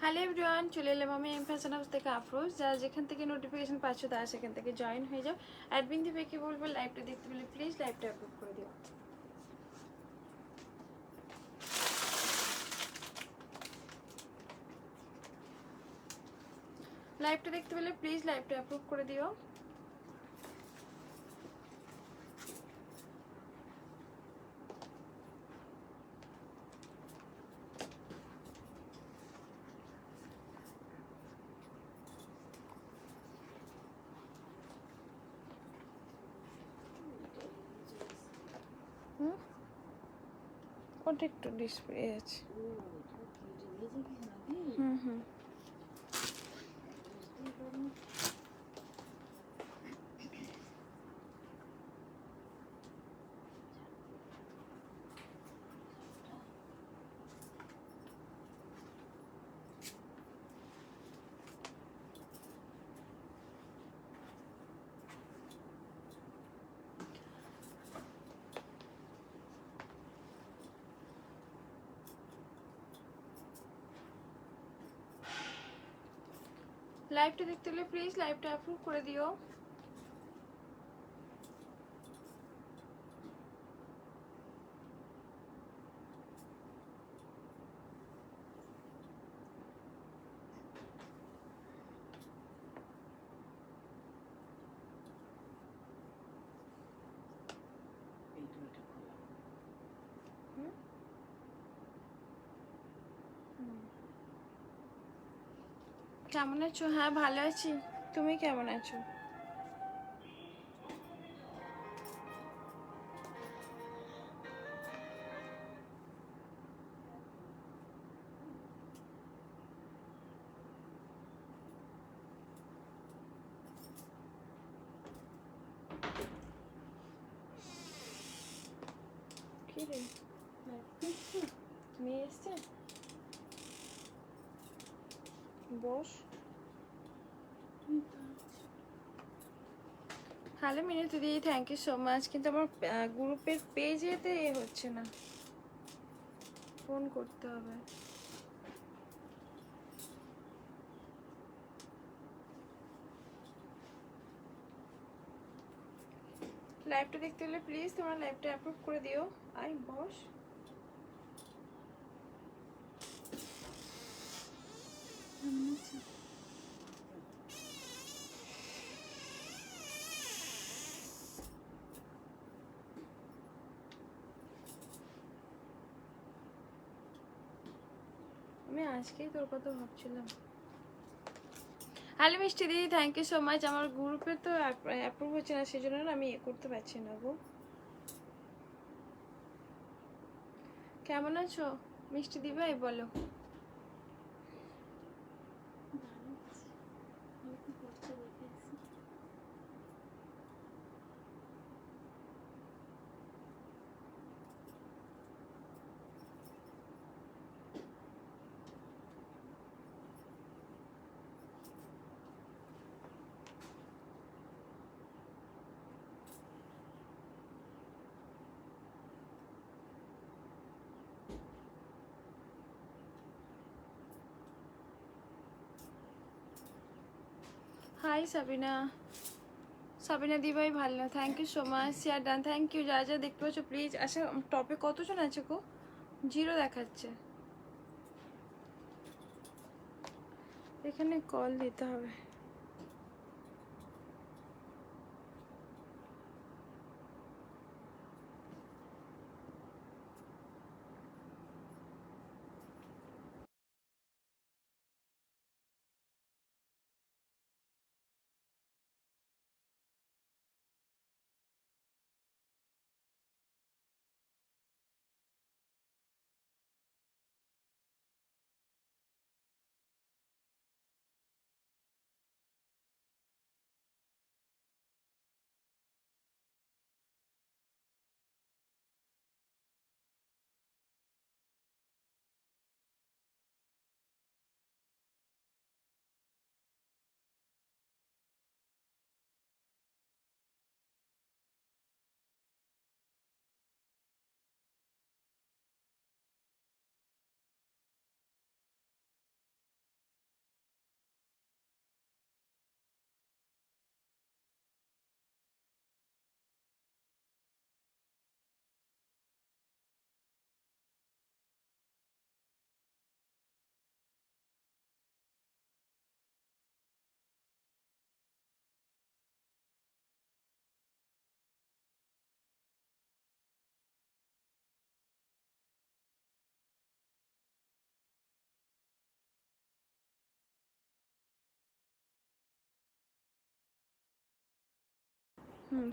Hello everyone, চলে এলাম আমি এম ফ্যাশন হাউস থেকে আফরোজ। যারা যেখান থেকে নোটিফিকেশন পাচ্ছ তারা সেখান থেকে জয়েন হয়ে যাও। অ্যাডমিন দিবেকে বলবো লাইভটা দেখতে পেলে প্লিজ লাইভটা অ্যাপ্রুভ করে দিও। লাইভটা দেখতে পেলে প্লিজ লাইভটা অ্যাপ্রুভ করে দিও। ওটা একটু ডিসপ্লে আছে। হুম। লাইভটা দেখতে পেলে প্লিজ লাইভটা অ্যাপ্রুভ করে দিও। কেমন আছো? হ্যাঁ ভালো আছি, তুমি কেমন আছো? কি রে মেয়ে এসছে? বস। হ্যালো মিনতি দিদি, থ্যাংক ইউ সো মাচ। কিন্তু আমার গ্রুপের পেজেতে হচ্ছে না, ফোন করতে হবে। লাইভটা দেখতে হলে প্লিজ তোমরা লাইভটা অ্যাপ্রুভ করে দিও। আই বস। আমি আজকেই তোর কথা ভাবছিলাম। হ্যালো মিষ্টি দিদি, থ্যাংক ইউ সো মাচ। আমার গ্রুপে তো অ্যাপ্রুভ হচ্ছে না, সেই জন্য আমি করতে পারছি না গো। কেমন আছো মিষ্টি দি ভাই, বলো। হাই সাবিনা, সাবিনা দি ভাই ভালো, thank you so much. Share done, thank you. যা যা দেখতে পাচ্ছ প্লিজ। আচ্ছা টপে কতজন আছে গো? 0 দেখাচ্ছে। এখানে কল দিতে হবে।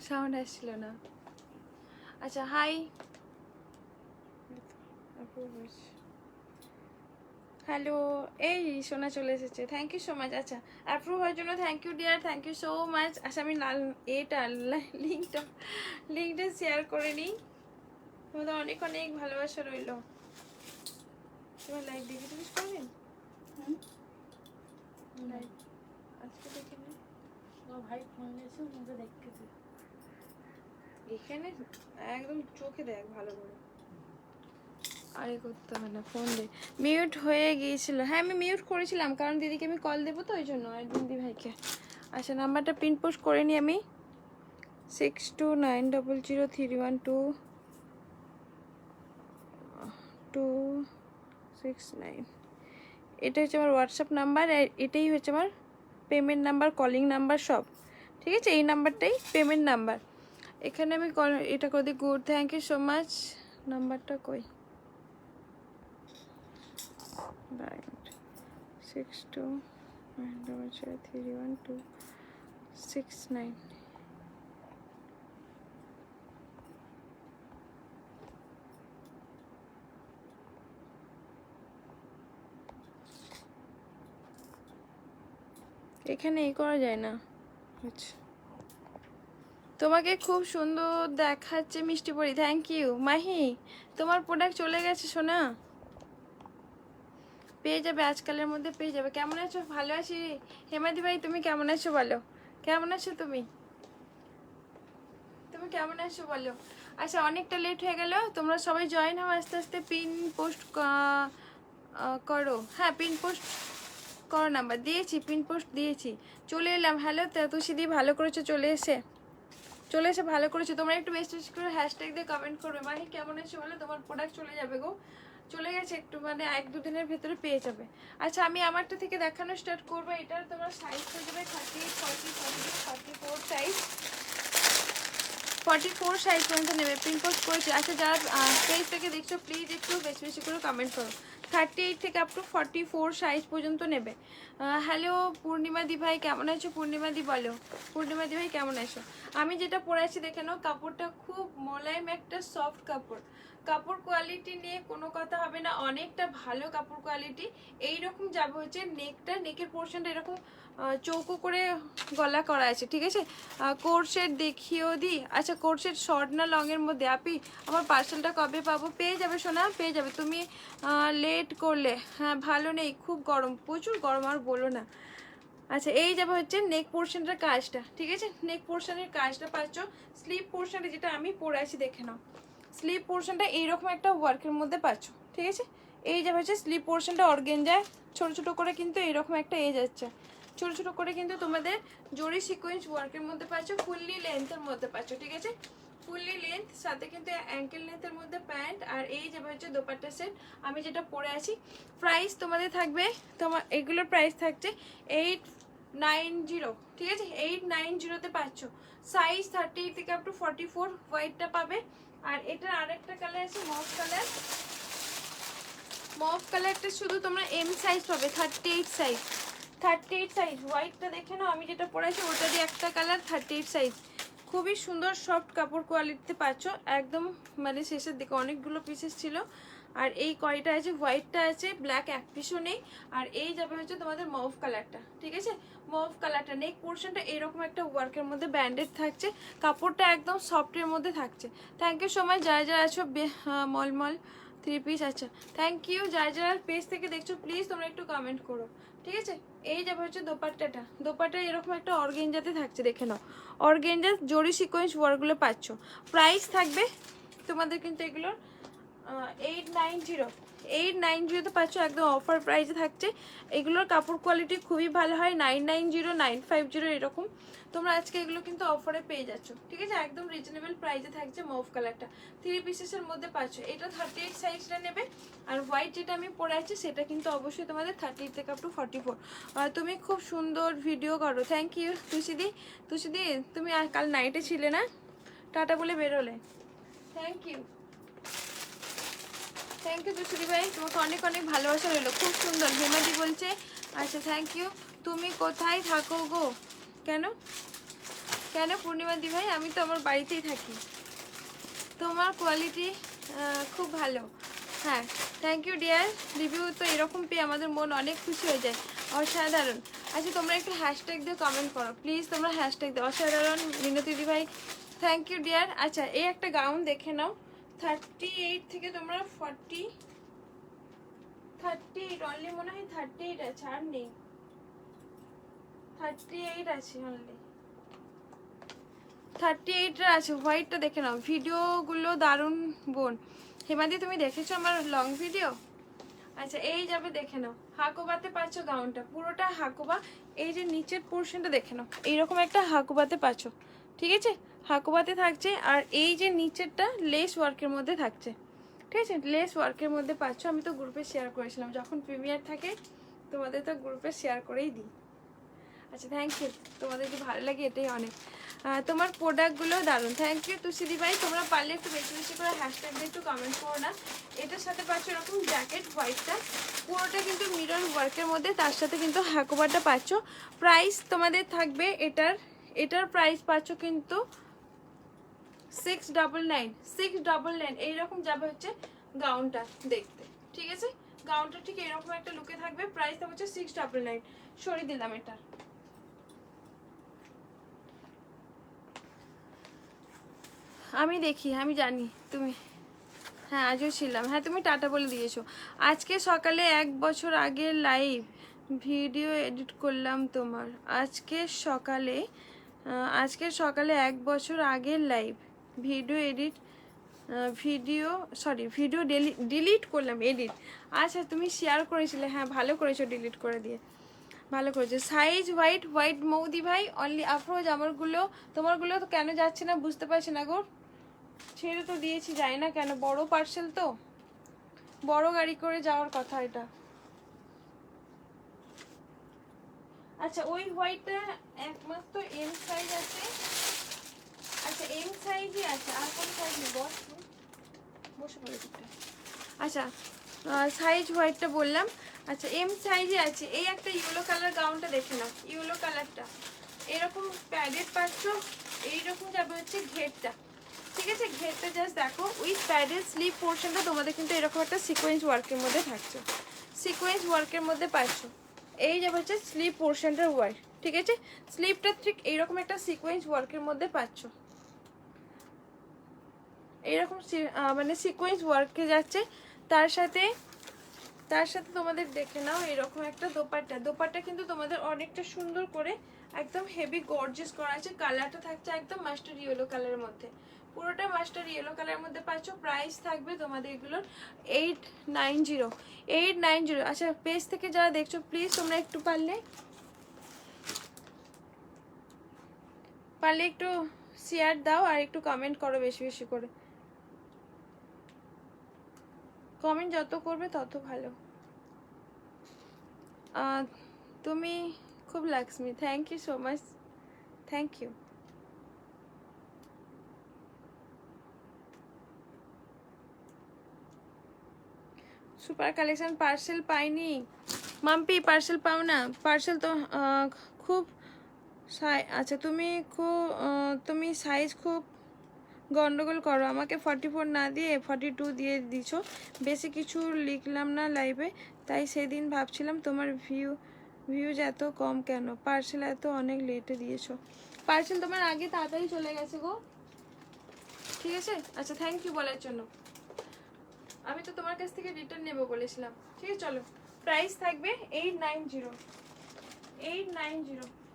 সাউন্ড আসছিল না। আচ্ছা হাই, হ্যালো, এই সোনা চলে এসেছে, থ্যাংক ইউ সো মাচ। আচ্ছা অ্যাপ্রুভ হওয়ার জন্য thank you dear, thank you so much. আচ্ছা আমি লিঙ্কটা শেয়ার করে নিই। তোমাদের অনেক অনেক ভালোবাসা রইলো। তোমার লাইভ দেখে জিজ্ঞেস করবেন লাইভ আজকে দেখে নি ভাই ফোন নিয়েছে মধ্যে দেখতেছে এখানে একদম চোখে দেখ ভালো করে। আরে করতে হবে না, ফোন দে। মিউট হয়ে গিয়েছিল, হ্যাঁ আমি মিউট করেছিলাম কারণ দিদিকে আমি কল দেবো তো ওই জন্য, আর দিদি ভাইকে। আচ্ছা নাম্বারটা পিন পোস্ট করে নিই আমি, 6290031269। এটা হচ্ছে আমার হোয়াটসঅ্যাপ নাম্বার, আর এটাই হচ্ছে আমার পেমেন্ট নাম্বার, কলিং নাম্বার সব ঠিক আছে। এই নাম্বারটাই পেমেন্ট নাম্বার। এখানে আমি এটা করে দিই। Good, thank you so much. নাম্বারটা কই, 6290031269। এখানে এই করা যায় না। আচ্ছা তোমাকে খুব সুন্দর দেখাচ্ছে মিষ্টি পরি, থ্যাংক ইউ। মাহি তোমার প্রোডাক্ট চলে গেছে সোনা, পেয়ে যাবে আজকালের মধ্যে পেয়ে যাবে। কেমন আছো? ভালো আছি। হেমাদি ভাই তুমি কেমন আছো বলো, কেমন আছো তুমি, তুমি কেমন আছো বলো। আচ্ছা অনেকটা লেট হয়ে গেল, তোমরা সবাই জয়েন হও আস্তে আস্তে। পিন পোস্ট করো, হ্যাঁ পিন পোস্ট করো, নাম্বার দিয়েছি, পিন পোস্ট দিয়েছি। চলে এলাম। হ্যালো তুষিদি, ভালো করেছো চলে এসে ভালো করেছো। তোমরা একটু বেশি বেশি করে হ্যাশট্যাগ দিয়ে কমেন্ট করবে। মাহি কেমন আছো বলো, তোমার প্রোডাক্ট চলে যাবে গো, চলে গেছে একটু, মানে 1-2 দিনের ভেতরে পেয়ে যাবে। আচ্ছা আমি আমারটা থেকে দেখানো স্টার্ট করবো। এটার তোমার সাইজ হয়ে যাবে 38, 40, 42, 44 সাইজ, 44 সাইজ পর্যন্ত নেবে। পিন পোস্ট করেছি। আচ্ছা যারা পেজ থেকে দেখছো প্লিজ একটু বেশি বেশি করে কমেন্ট করো। 38 থেকে আপ টু 44 সাইজ পর্যন্ত নেবে। হ্যালো পূর্ণিমা দি ভাই কেমন আছো? পূর্ণিমা দি বলো, পূর্ণিমা দি ভাই কেমন আছো? আমি যেটা পরে আছি দেখে নাও, কাপড়টা খুব মোলায়েম একটা সফট কাপড়। কাপড় কোয়ালিটি নিয়ে কোনো কথা হবে না, অনেকটা ভালো কাপড় কোয়ালিটি। এইরকম যাবে হচ্ছে নেকের পোর্শনটা এরকম চৌকো করে গলা করা আছে ঠিক আছে। কোর্সেট দেখিয়েও দিই। আচ্ছা কোর্সেট শর্ট না লং এর মধ্যে? আপি আমার পার্সেলটা কবে পাবো? পেয়ে যাবে সোনা, পেয়ে যাবে। তুমি লেট করলে, হ্যাঁ ভালো নেই, খুব গরম, প্রচুর গরম, আর বলো না। আচ্ছা এই যাবে হচ্ছে নেক পোর্শনটার কাজটা ঠিক আছে। নেক পোর্শনের কাজটা পাচ্ছ। স্লিপ পোর্শনটা যেটা আমি পরে আছি দেখে নাও, স্লিপ পোর্শনটা এইরকম একটা ওয়ার্কের মধ্যে পাচ্ছ ঠিক আছে। এই যাবে হচ্ছে স্লিপ পোর্শনটা অর্গেঞ্জায় ছোট ছোট করে কিন্তু এইরকম একটা যাচ্ছে, ছোট ছোট করে কিন্তু তোমাদের জরি সিকোয়েন্স ওয়ার্কের মধ্যে পাচ্ছ, ফুললি লেন্থের মধ্যে পাচ্ছ ঠিক আছে। ফুললি লেন্থ, সাথে কিন্তু অ্যাঙ্কেল লেন্থের মধ্যে প্যান্ট, আর এই যাবে হচ্ছে দোপাট্টা সেট আমি যেটা পরে আছি। প্রাইস তোমাদের থাকবে, তোমার এগুলোর প্রাইস থাকছে 890 ঠিক আছে। 890-তে পাচ্ছ। সাইজ 38 থেকে আপ টু 44 হোয়াইটটা পাবে। আর এটার আরেকটা কালার আছে মফ কালার, মফ কালারটা শুধু তোমরা এম সাইজ পাবে, 38 সাইজ, 38 সাইজ। হোয়াইটটা দেখে নাও, আমি যেটা পরেছি ওটারই একটা কালার, 38 সাইজ। খুবই সুন্দর সফট কাপড় কোয়ালিটিতে পাচ্ছ একদম, মানে শেষের দিকে অনেকগুলো পিসেস ছিল। আর এই কয়টা আছে, হোয়াইটটা আছে, ব্ল্যাক এক পিসও নেই। আর এই যাবে হচ্ছে তোমাদের মফ কালারটা ঠিক আছে। মফ কালারটা নেক পোর্শনটা এরকম একটা ওয়ার্কের মধ্যে ব্যান্ডেড থাকছে, কাপড়টা একদম সফটের মধ্যে থাকছে। থ্যাংক ইউ সো মাচ যারা যারা আছো। মলমল 3 পিস, আচ্ছা থ্যাংক ইউ। যারা যারা পেজ থেকে দেখছো প্লিজ তোমরা একটু কমেন্ট করো ঠিক আছে। এই যাবে হচ্ছে দোপাট্টাটা, দোপাট্টা এরকম একটা অর্গেঞ্জাতে থাকছে দেখে নাও, অর্গেঞ্জা জরি সিকোয়েন্স ওয়ার্কগুলো পাচ্ছ। প্রাইস থাকবে তোমাদের কিন্তু এগুলোর 890-890-তে পাচ্ছ, একদম অফার প্রাইসে থাকছে। এগুলোর কাপড় কোয়ালিটি খুবই ভালো হয়, 990-950 এরকম। তোমরা আজকে এগুলো কিন্তু অফারে পেয়ে যাচ্ছ ঠিক আছে, একদম রিজনেবল প্রাইসে থাকছে। মফ কালারটা 3 পিসেসের মধ্যে পাচ্ছ। এটা 38 সাইজটা নেবে। আর হোয়াইট যেটা আমি পরে আছি সেটা কিন্তু অবশ্যই তোমাদের 38 থেকে আপ টু 44। তুমি খুব সুন্দর ভিডিও করো, থ্যাংক ইউ তুষিদি। তুষিদি তুমি কাল নাইটে ছিলে না, টাটা বলে বেরোলে, থ্যাংক ইউ। থ্যাংক ইউ তুষারি ভাই, তোমাকে অনেক অনেক ভালোবাসা রইলো, খুব সুন্দর। হেমাদি বলছে, আচ্ছা থ্যাংক ইউ। তুমি কোথায় থাকো গো? কেন কেন পূর্ণিমা দি ভাই? আমি তো আমার বাড়িতেই থাকি। তোমার কোয়ালিটি খুব ভালো। হ্যাঁ, থ্যাংক ইউ ডিয়ার। রিভিউ তো এরকম পেয়ে আমাদের মন অনেক খুশি হয়ে যায়। অসাধারণ। আচ্ছা তোমরা একটু হ্যাশট্যাগ দিয়ে কমেন্ট করো প্লিজ, তোমরা হ্যাশট্যাগ দিও। অসাধারণ মিনতি দি ভাই, থ্যাংক ইউ ডিয়ার। আচ্ছা এই একটা গাউন দেখে নাও, 38 থেকে তোমরা 38 অনলি, মনে হয় 38 আছে, আর নেই, 38 আছে অনলি, 38 আছে। হোয়াইটটা দেখে নাও, ভিডিওগুলো দারুণ বোন। হেমাদি তুমি দেখেছো আমার লং ভিডিও? আচ্ছা এই যাবে দেখে নাও, হাকুবাতে পাচ্ছ গাউনটা, পুরোটা হাকুবা। এই যে নিচের পোর্শনটা দেখে নাও, এইরকম একটা হাকুবাতে পাচ্ছ, ঠিক আছে? হাকুবাতে থাকছে, আর এই যে নিচেরটা লেস ওয়ার্কের মধ্যে থাকছে, ঠিক আছে? লেস ওয়ার্কের মধ্যে পাচ্ছ। আমি তো গ্রুপে শেয়ার করেছিলাম, যখন প্রিমিয়ার থাকে তোমাদের তো গ্রুপে শেয়ার করেই দিই। আচ্ছা থ্যাংক ইউ, তোমাদের যদি ভালো লাগে এটাই অনেক। তোমার প্রোডাক্টগুলো দারুণ, থ্যাংক ইউ তুষিদি ভাই। তোমরা পারলে একটু বেশি বেশি করে হ্যাশট্যাগ দিয়ে একটু কমেন্ট করো না। এটার সাথে পাচ্ছ এরকম জ্যাকেট হোয়াইটটা, পুরোটা কিন্তু মিরর ওয়ার্কের মধ্যে, তার সাথে কিন্তু হাকোবারটা পাচ্ছ। প্রাইস তোমাদের থাকবে এটার প্রাইস পাচ্ছ কিন্তু 699 এইরকম যাবে হচ্ছে গাউনটা দেখতে, ঠিক আছে? গাউনটা ঠিক এরকম একটা লুকে থাকবে, প্রাইসটা হচ্ছে 699। সরিয়ে দিলাম এটা। আমি দেখি, আমি জানি তুমি, হ্যাঁ আজও ছিলাম। হ্যাঁ তুমি টাটা বলে দিয়েছো। আজকে সকালে 1 বছর আগের লাইভ ভিডিও এডিট করলাম তোমার। আজকে সকালে 1 বছর আগের লাইভ ভিডিও ডিলিট করলাম, এডিট। আচ্ছা তুমি শেয়ার করেছিলে, হ্যাঁ ভালো করেছো ডিলিট করে দিয়ে, ভালো করেছো। সাইজ হোয়াইট মৌদি ভাই অনলি আফরোজ। তোমারগুলো তো কেন যাচ্ছে না বুঝতে পারছি না গো, ছেড়ে তো দিয়েছি, যাই না কেন, বড় পার্সেল তো, বড় গাড়ি করে যাওয়ার কথা এটা। আচ্ছা ওই হোয়াইটটা একমাত্র এম সাইজ আছে। আচ্ছা এম সাইজই আছে, আর কোন সাইজ নেই? বসে পড়ে দিকটা। আচ্ছা সাইজ হোয়াইটটা বললাম। আচ্ছা এম সাইজই আছে। এই একটা ইয়েলো কালার গাউনটা দেখে নাও, ইয়েলো কালারটা এরকম প্যাডেড পাচ্ছ, এইরকম যাবে হচ্ছে ঘেরটা, ঠিক আছে? ঘেরটা জাস্ট দেখো, উইথ প্যাডেড স্লিভ পোর্শনটা তোমাদের কিন্তু এরকম একটা সিকোয়েন্স ওয়ার্কের মধ্যে থাকছে, সিকোয়েন্স ওয়ার্কের মধ্যে পাচ্ছ। এই যাবে হচ্ছে স্লিভ পোর্শনটার ওয়ার্ক, ঠিক আছে? স্লিভটা ঠিক এইরকম একটা সিকোয়েন্স ওয়ার্কের মধ্যে পাচ্ছ, এইরকম মানে সিকোয়েন্স ওয়ার্কে যাচ্ছে। তার সাথে তোমাদের দেখে নাও এরকম একটা দোপাট্টা কিন্তু তোমাদের অনেকটা সুন্দর করে একদম হেভি গর্জিয়াস করা আছে। কালারটা থাকছে একদম মাস্টার ইয়েলো কালারের মধ্যে, পুরোটা মাস্টার ইয়েলো কালারের মধ্যে পাচ্ছ। প্রাইস থাকবে তোমাদের এগুলোর 890। আচ্ছা পেজ থেকে যারা দেখছো প্লিজ তোমরা একটু পারলে একটু শেয়ার দাও, আর একটু কমেন্ট করো বেশি বেশি করে। কমেন্ট যত করবে তত ভালো। তুমি খুব লক্ষ্মী, thank you so much, thank you. Super collection parcel পাইনি মাম্পি, পার্সেল পাও না? পার্সেল তো খুব আচ্ছা তুমি সাইজ খুব গন্ডগোল করো, আমাকে 44 না দিয়ে 42 দিয়ে দিছো। বেশি কিছু লিখলাম না লাইভে, তাই সেদিন ভাবছিলাম তোমার ভিউজ এত কম কেন। পার্সেল এত অনেক লেটে দিয়েছো। পার্সেল তোমার আগে তাড়াতাড়ি চলে গেছে গো, ঠিক আছে? আচ্ছা থ্যাংক ইউ বলার জন্য। আমি তো তোমার কাছ থেকে রিটার্ন নেবো বলেছিলাম, ঠিক আছে? চলো প্রাইস থাকবে 890,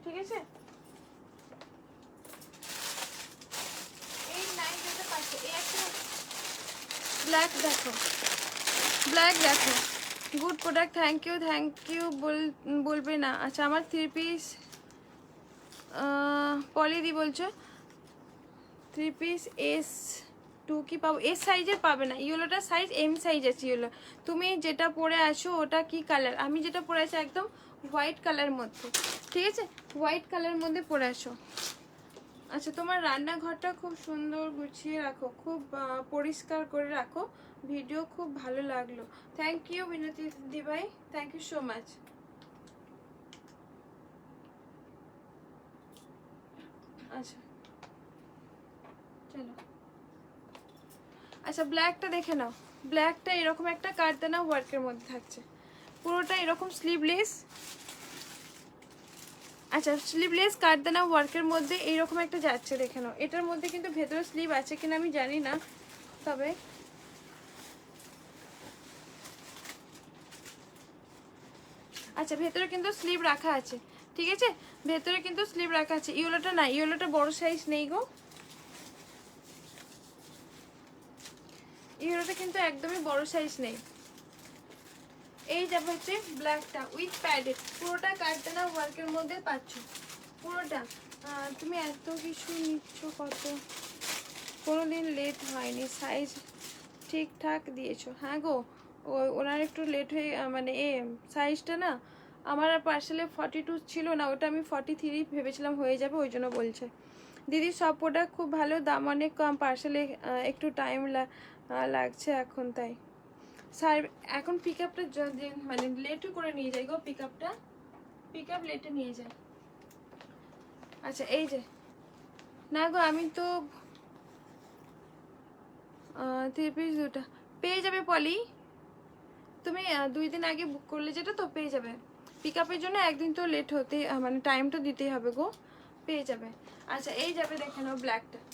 ঠিক আছে? 890 পাচ্ছো। এই একটা ব্ল্যাক দেখো, গুড প্রোডাক্ট, থ্যাংক ইউ বলবে না। আচ্ছা আমার 3 পিস পলিদি বলছো 3 পিস S2 কি পাবো? এস সাইজের পাবে না, ইয়েলোটার সাইজ এম সাইজ আছে ইয়েলো। তুমি যেটা পরে আছো ওটা কি কালার? আমি যেটা পরে আছি একদম হোয়াইট কালার মধ্যে, ঠিক আছে? হোয়াইট কালার মধ্যে পরে আসো। আচ্ছা তোমার রান্নাঘরটা খুব সুন্দর গুছিয়ে রাখো, খুব পরিষ্কার করে রাখো, ভিডিও খুব ভালো লাগলো। থ্যাংক ইউ বিনতি দি ভাই, থ্যাংক ইউ সো মাচ। আচ্ছা চলো আচ্ছা ব্ল্যাকটা দেখে নাও, ব্ল্যাকটা এরকম একটা কারদানা ওয়ার্কের মধ্যে থাকছে, পুরোটা এরকম স্লিভলেস। আচ্ছা স্লিভলেস কারদানা ওয়ার্কের মধ্যে এইরকম একটা যাচ্ছে, দেখে নাও। এটার মধ্যে কিন্তু ভেতরে স্লিভ আছে কিনা আমি জানি না, তবে আচ্ছা ভেতরে কিন্তু স্লিভ রাখা আছে, ঠিক আছে, ভেতরে কিন্তু স্লিভ রাখা আছে। ইয়েলোটা না, ইয়েলোটা বড় সাইজ নেই গো, ইয়েলোটা কিন্তু একদমই বড় সাইজ নেই। এই যাবে হচ্ছে ব্ল্যাকটা উইথ প্যাডেড, পুরোটা কারদানা ওয়ার্কের মধ্যে পাচ্ছ পুরোটা। তুমি এত কিছু নিচ্ছ কত, কোনোদিন লেট হয়নি, সাইজ ঠিকঠাক দিয়েছো। হ্যাঁ গো, ওনার একটু লেট হয়ে মানে সাইজটা না আমার পার্সেলে 42 ছিল না, ওটা আমি 43 ভেবেছিলাম হয়ে যাবে, ওই জন্য বলছে। দিদি সব প্রোডাক্ট খুব ভালো, দাম অনেক কম, পার্সেলে একটু টাইম লাগছে এখন, তাই স্যার এখন পিক আপটা মানে লেটও করে নিয়ে যাই গো, পিক আপ লেটে নিয়ে যাই। আচ্ছা এই যে না গো, আমি তো 3 পিস দুটা পেয়ে যাবে পলি, তুমি 2 দিন আগে বুক করলে যেটা তো পেয়ে যাবে। পিক আপের জন্য একদিন তো লেট হতে মানে টাইম তো দিতেই হবে গো, পেয়ে যাবে। আচ্ছা এই যাবে দেখে নাও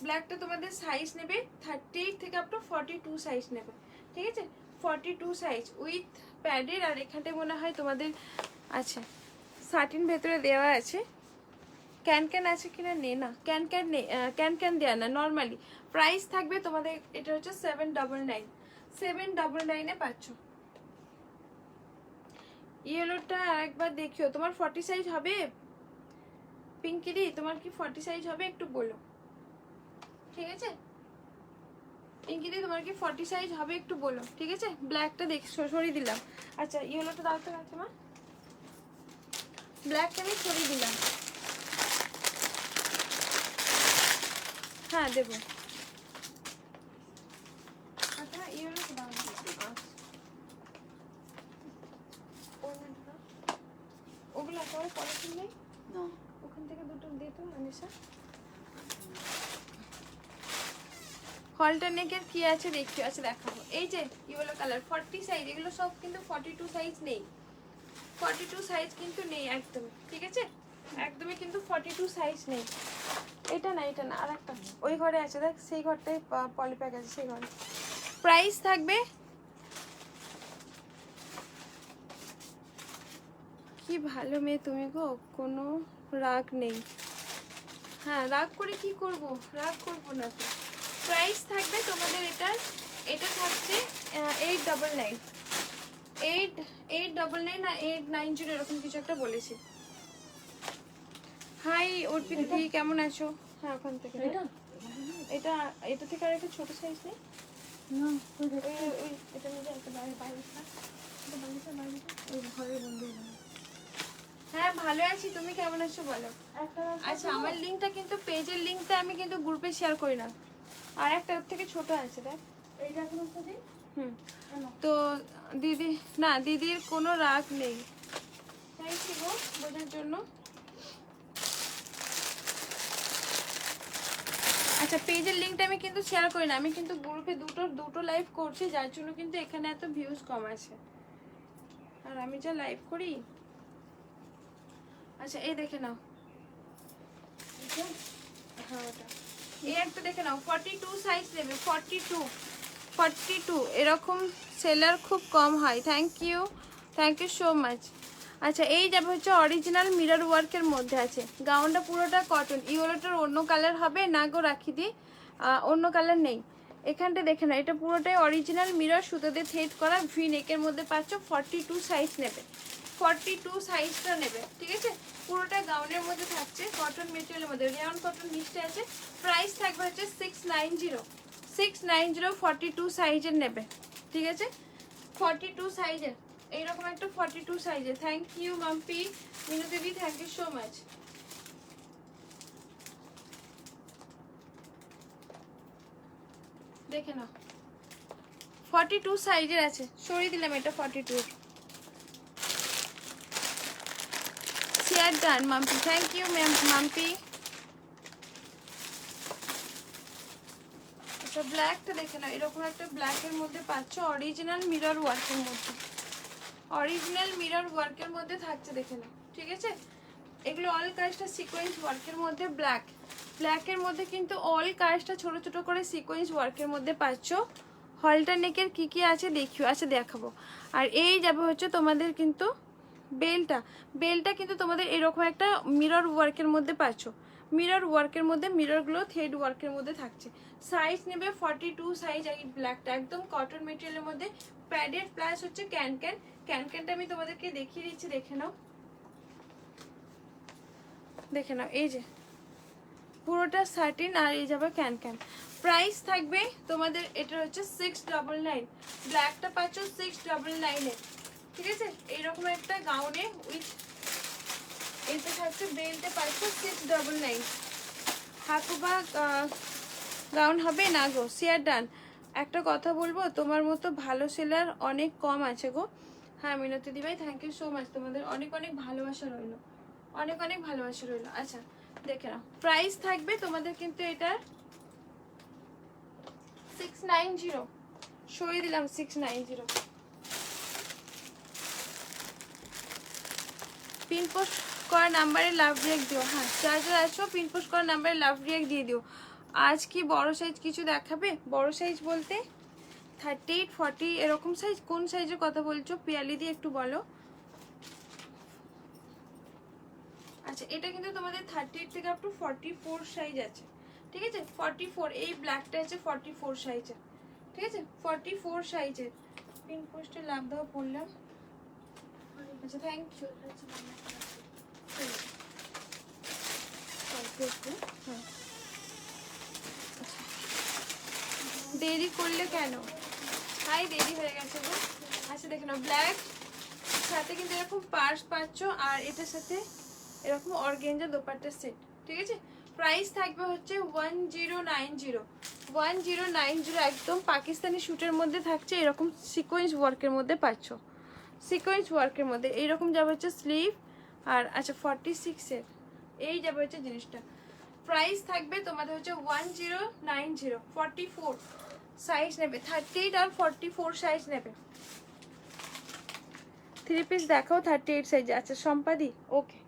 ব্ল্যাকটা তোমাদের সাইজ নেবে 38 থেকে আপ টু 42 সাইজ নেবে, ঠিক আছে, 42 সাইজ উইথ প্যাডের। আর এখানে মনে হয় তোমাদের আচ্ছা সাটিন ভেতরে দেওয়া আছে, ক্যান আছে কিনা নে না, ক্যান নেই, ক্যান দেওয়া না, নর্মালি প্রাইস থাকবে তোমাদের। এটা হচ্ছে 799 পাচ্ছ। ইয়েলোটা আরেকবার দেখিও, তোমার 40 সাইজ হবে পিঙ্কিদি, তোমার কি 40 সাইজ হবে একটু বলো, ঠিক আছে পিঙ্কিদি তোমার কি 40 সাইজ হবে একটু বলো, ঠিক আছে। ব্ল্যাকটা দেখ সরিয়ে দিলাম। আচ্ছা ইয়েলোটা দাও তো কাছে মা, ব্ল্যাকটা আমি সরিয়ে দিলাম, হ্যাঁ দেবো। আচ্ছা ইয়েলোটা দাও, ওগুলো একেবারে পলিথিন নেই না, ওখান থেকে দুটো দিয়ে তো আনিসা। হলটারনেকের কি আছে দেখছি, আচ্ছা দেখাবো। এই যে ইয়েলো কালার 40 সাইজ, এগুলো সব কিন্তু 42 সাইজ নেই, 42 সাইজ কিন্তু নেই একদম, ঠিক আছে, একদমই কিন্তু 42 সাইজ নেই। এটা না আর একটা ওই ঘরে আছে, দেখ সেই ঘরটায় পলিপ্যাক আছে, সেই ঘরে। প্রাইস থাকবে, কি ভালো মেয়ে তুমি গো, কোনো রাগ নেই। হ্যাঁ রাগ করে কি করব, রাগ করব না তো। প্রাইস থাকবে তোমাদের এটা থাকছে 899 899 না 890 এরকম কিছু একটা বলেছি। হাই অর্পিত দি কেমন আছো? হ্যাঁ ওখান থেকে এটা থেকে আর একটা ছোট সাইজ নেই না, ওই এটা নিয়ে একটা বাইরে ওই ঘরের বন্ধু। হ্যাঁ ভালো আছি, তুমি কেমন আছো বলো। আচ্ছা আমার লিঙ্কটা কিন্তু পেজের লিঙ্কটা আমি কিন্তু গ্রুপে শেয়ার করি না, আর একটা ওর থেকে ছোট আছে দেখ এইটা কোনো দিন। তো দিদি না, দিদির কোনো রাগ নেই, থ্যাংক ইউ গো বোঝার জন্য। আচ্ছা পেজের লিঙ্কটা আমি কিন্তু শেয়ার করি না, আমি কিন্তু গ্রুপে দুটো লাইভ করছি, যার জন্য কিন্তু এখানে এত ভিউজ কম আছে, আর আমি যা লাইভ করি। আচ্ছা এই দেখে নাও, হ্যাঁ ওটা এই একটা দেখে নাও 42 সাইজ নেবে, 42 এরকম সেলার খুব কম হয়। Thank you so much. আচ্ছা এই যাবে হচ্ছে অরিজিনাল মিরর ওয়ার্কের মধ্যে আছে, গাউনটা পুরোটা কটন। ইয়েলোটার অন্য কালার হবে না গো, রাখি দি অন্য কালার নেই। এখানটা দেখে না, এটা পুরোটাই অরিজিনাল মিরর সুতো দিয়ে থ্রেড করা, ভি নেকের মধ্যে পাচ্ছ। 42 সাইজ নেবে, 42 সাইজটা নেবে, ঠিক আছে। পুরোটা গাউনের মধ্যে থাকছে, কটন মেটেরিয়ালের মধ্যে, রেয়ন কটন মিক্সড আছে। প্রাইস থাকবে হচ্ছে 690 42 সাইজের নেবে, ঠিক আছে, 42 সাইজের এইরকম একটা 42 সাইজের। Thank you Mampi Minu Devi, thank you so much. দেখে নাও 42 সাইজের আছে, সরিয়ে দিলাম এটা 42। Share done Mampi, thank you ma'am Mampi. আচ্ছা ব্ল্যাকটা দেখে না, এরকম একটা ব্ল্যাকের মধ্যে পাচ্ছ, অরিজিনাল মিরর ওয়ার্কের মধ্যে, অরিজিনাল মিরর ওয়ার্কের মধ্যে থাকছে দেখে না, ঠিক আছে। এগুলো অল কাজটা সিকোয়েন্স ওয়ার্কের মধ্যে, ব্ল্যাকের মধ্যে কিন্তু অল কাজটা ছোট ছোট করে সিকোয়েন্স ওয়ার্কের মধ্যে পাচ্ছ। হলটা নেকের কি কি আছে দেখিও, আচ্ছা দেখাবো। আর এই যাবে হচ্ছে তোমাদের কিন্তু বেলটা কিন্তু তোমাদের এরকম একটা মিরর ওয়ার্কের মধ্যে পাচ্ছ, মিরর ওয়ার্কের মধ্যে, মিররগুলো থ্রেড ওয়ার্কের মধ্যে থাকছে। সাইজ নেবে 42 সাইজ। এই ব্ল্যাকটা একদম কটন মেটেরিয়ালের মধ্যে, প্যাডেড প্লাস হচ্ছে ক্যানটা আমি তোমাদেরকে দেখিয়ে দিচ্ছি, দেখে নাও, দেখে নাও। এই যে পুরোটা 13 আর এই যাবে ক্যান। প্রাইস থাকবে তোমাদের এটা হচ্ছে 699, ব্ল্যাকটা পাচ্ছ 699 এ, ঠিক আছে। এইরকম একটা গাউনে উইথ এটা থাকছে, বেল্টে পাচ্ছ 699। হাকুবা গাউন হবে না গো, শেয়ার ডান। একটা কথা বলবো, তোমার মতো ভালো সেলার অনেক কম আছে গো। হ্যাঁ মিনতি দি ভাই, থ্যাংক ইউ সো মাচ, তোমাদের অনেক অনেক ভালোবাসা রইলো, অনেক অনেক ভালোবাসা রইলো। আচ্ছা দেখে নাও, প্রাইস থাকবে তোমাদের কিন্তু এটার 690, সরিয়ে দিলাম 690। পিন পোস্ট করা নাম্বারে লাভ রিয়েক্ট দিও, হ্যাঁ যারা যারা আসো পিন পোস্ট করা নাম্বারে লাভ রিয়েক্ট দিয়ে দিও। আজ কি বড় সাইজ কিছু দেখাবে? বড় সাইজ বলতে 38, 40 এরকম সাইজ? কোন সাইজের কথা বলছো পিয়ালি দিয়ে একটু বলো। আচ্ছা এটা কিন্তু তোমাদের 38 থেকে আপ টু 44 সাইজ আছে, ঠিক আছে। 44, এই ব্ল্যাকটা আছে 44 সাইজের, ঠিক আছে, 44 সাইজের। পিন পোস্টে লাভ দাও পড়লাম, আচ্ছা থ্যাংক ইউ। হ্যাঁ দেরি করলে কেন? হাই দেরি হয়ে গেছে গো। আচ্ছা দেখে নাও, ব্ল্যাক সাথে কিন্তু এরকম পার্স পাচ্ছ, আর এটার সাথে এরকম অর্গেঞ্জা দোপাট্টার সেট, ঠিক আছে। প্রাইস থাকবে হচ্ছে 1090, একদম পাকিস্তানি শুটের মধ্যে থাকছে, এরকম সিকোয়েন্স ওয়ার্কের মধ্যে পাচ্ছ, সিকোয়েন্স ওয়ার্কের মধ্যে। এইরকম যাবে হচ্ছে স্লিভ, আর আচ্ছা 46-এর এই যাবে হচ্ছে জিনিসটা। প্রাইস থাকবে তোমাদের হচ্ছে 1090, 44 সাইজ নেবে, 38 আর 44 সাইজ নেবে। 3 পিস দেখাও 38 সাইজে। আচ্ছা সম্পাদি ওকে,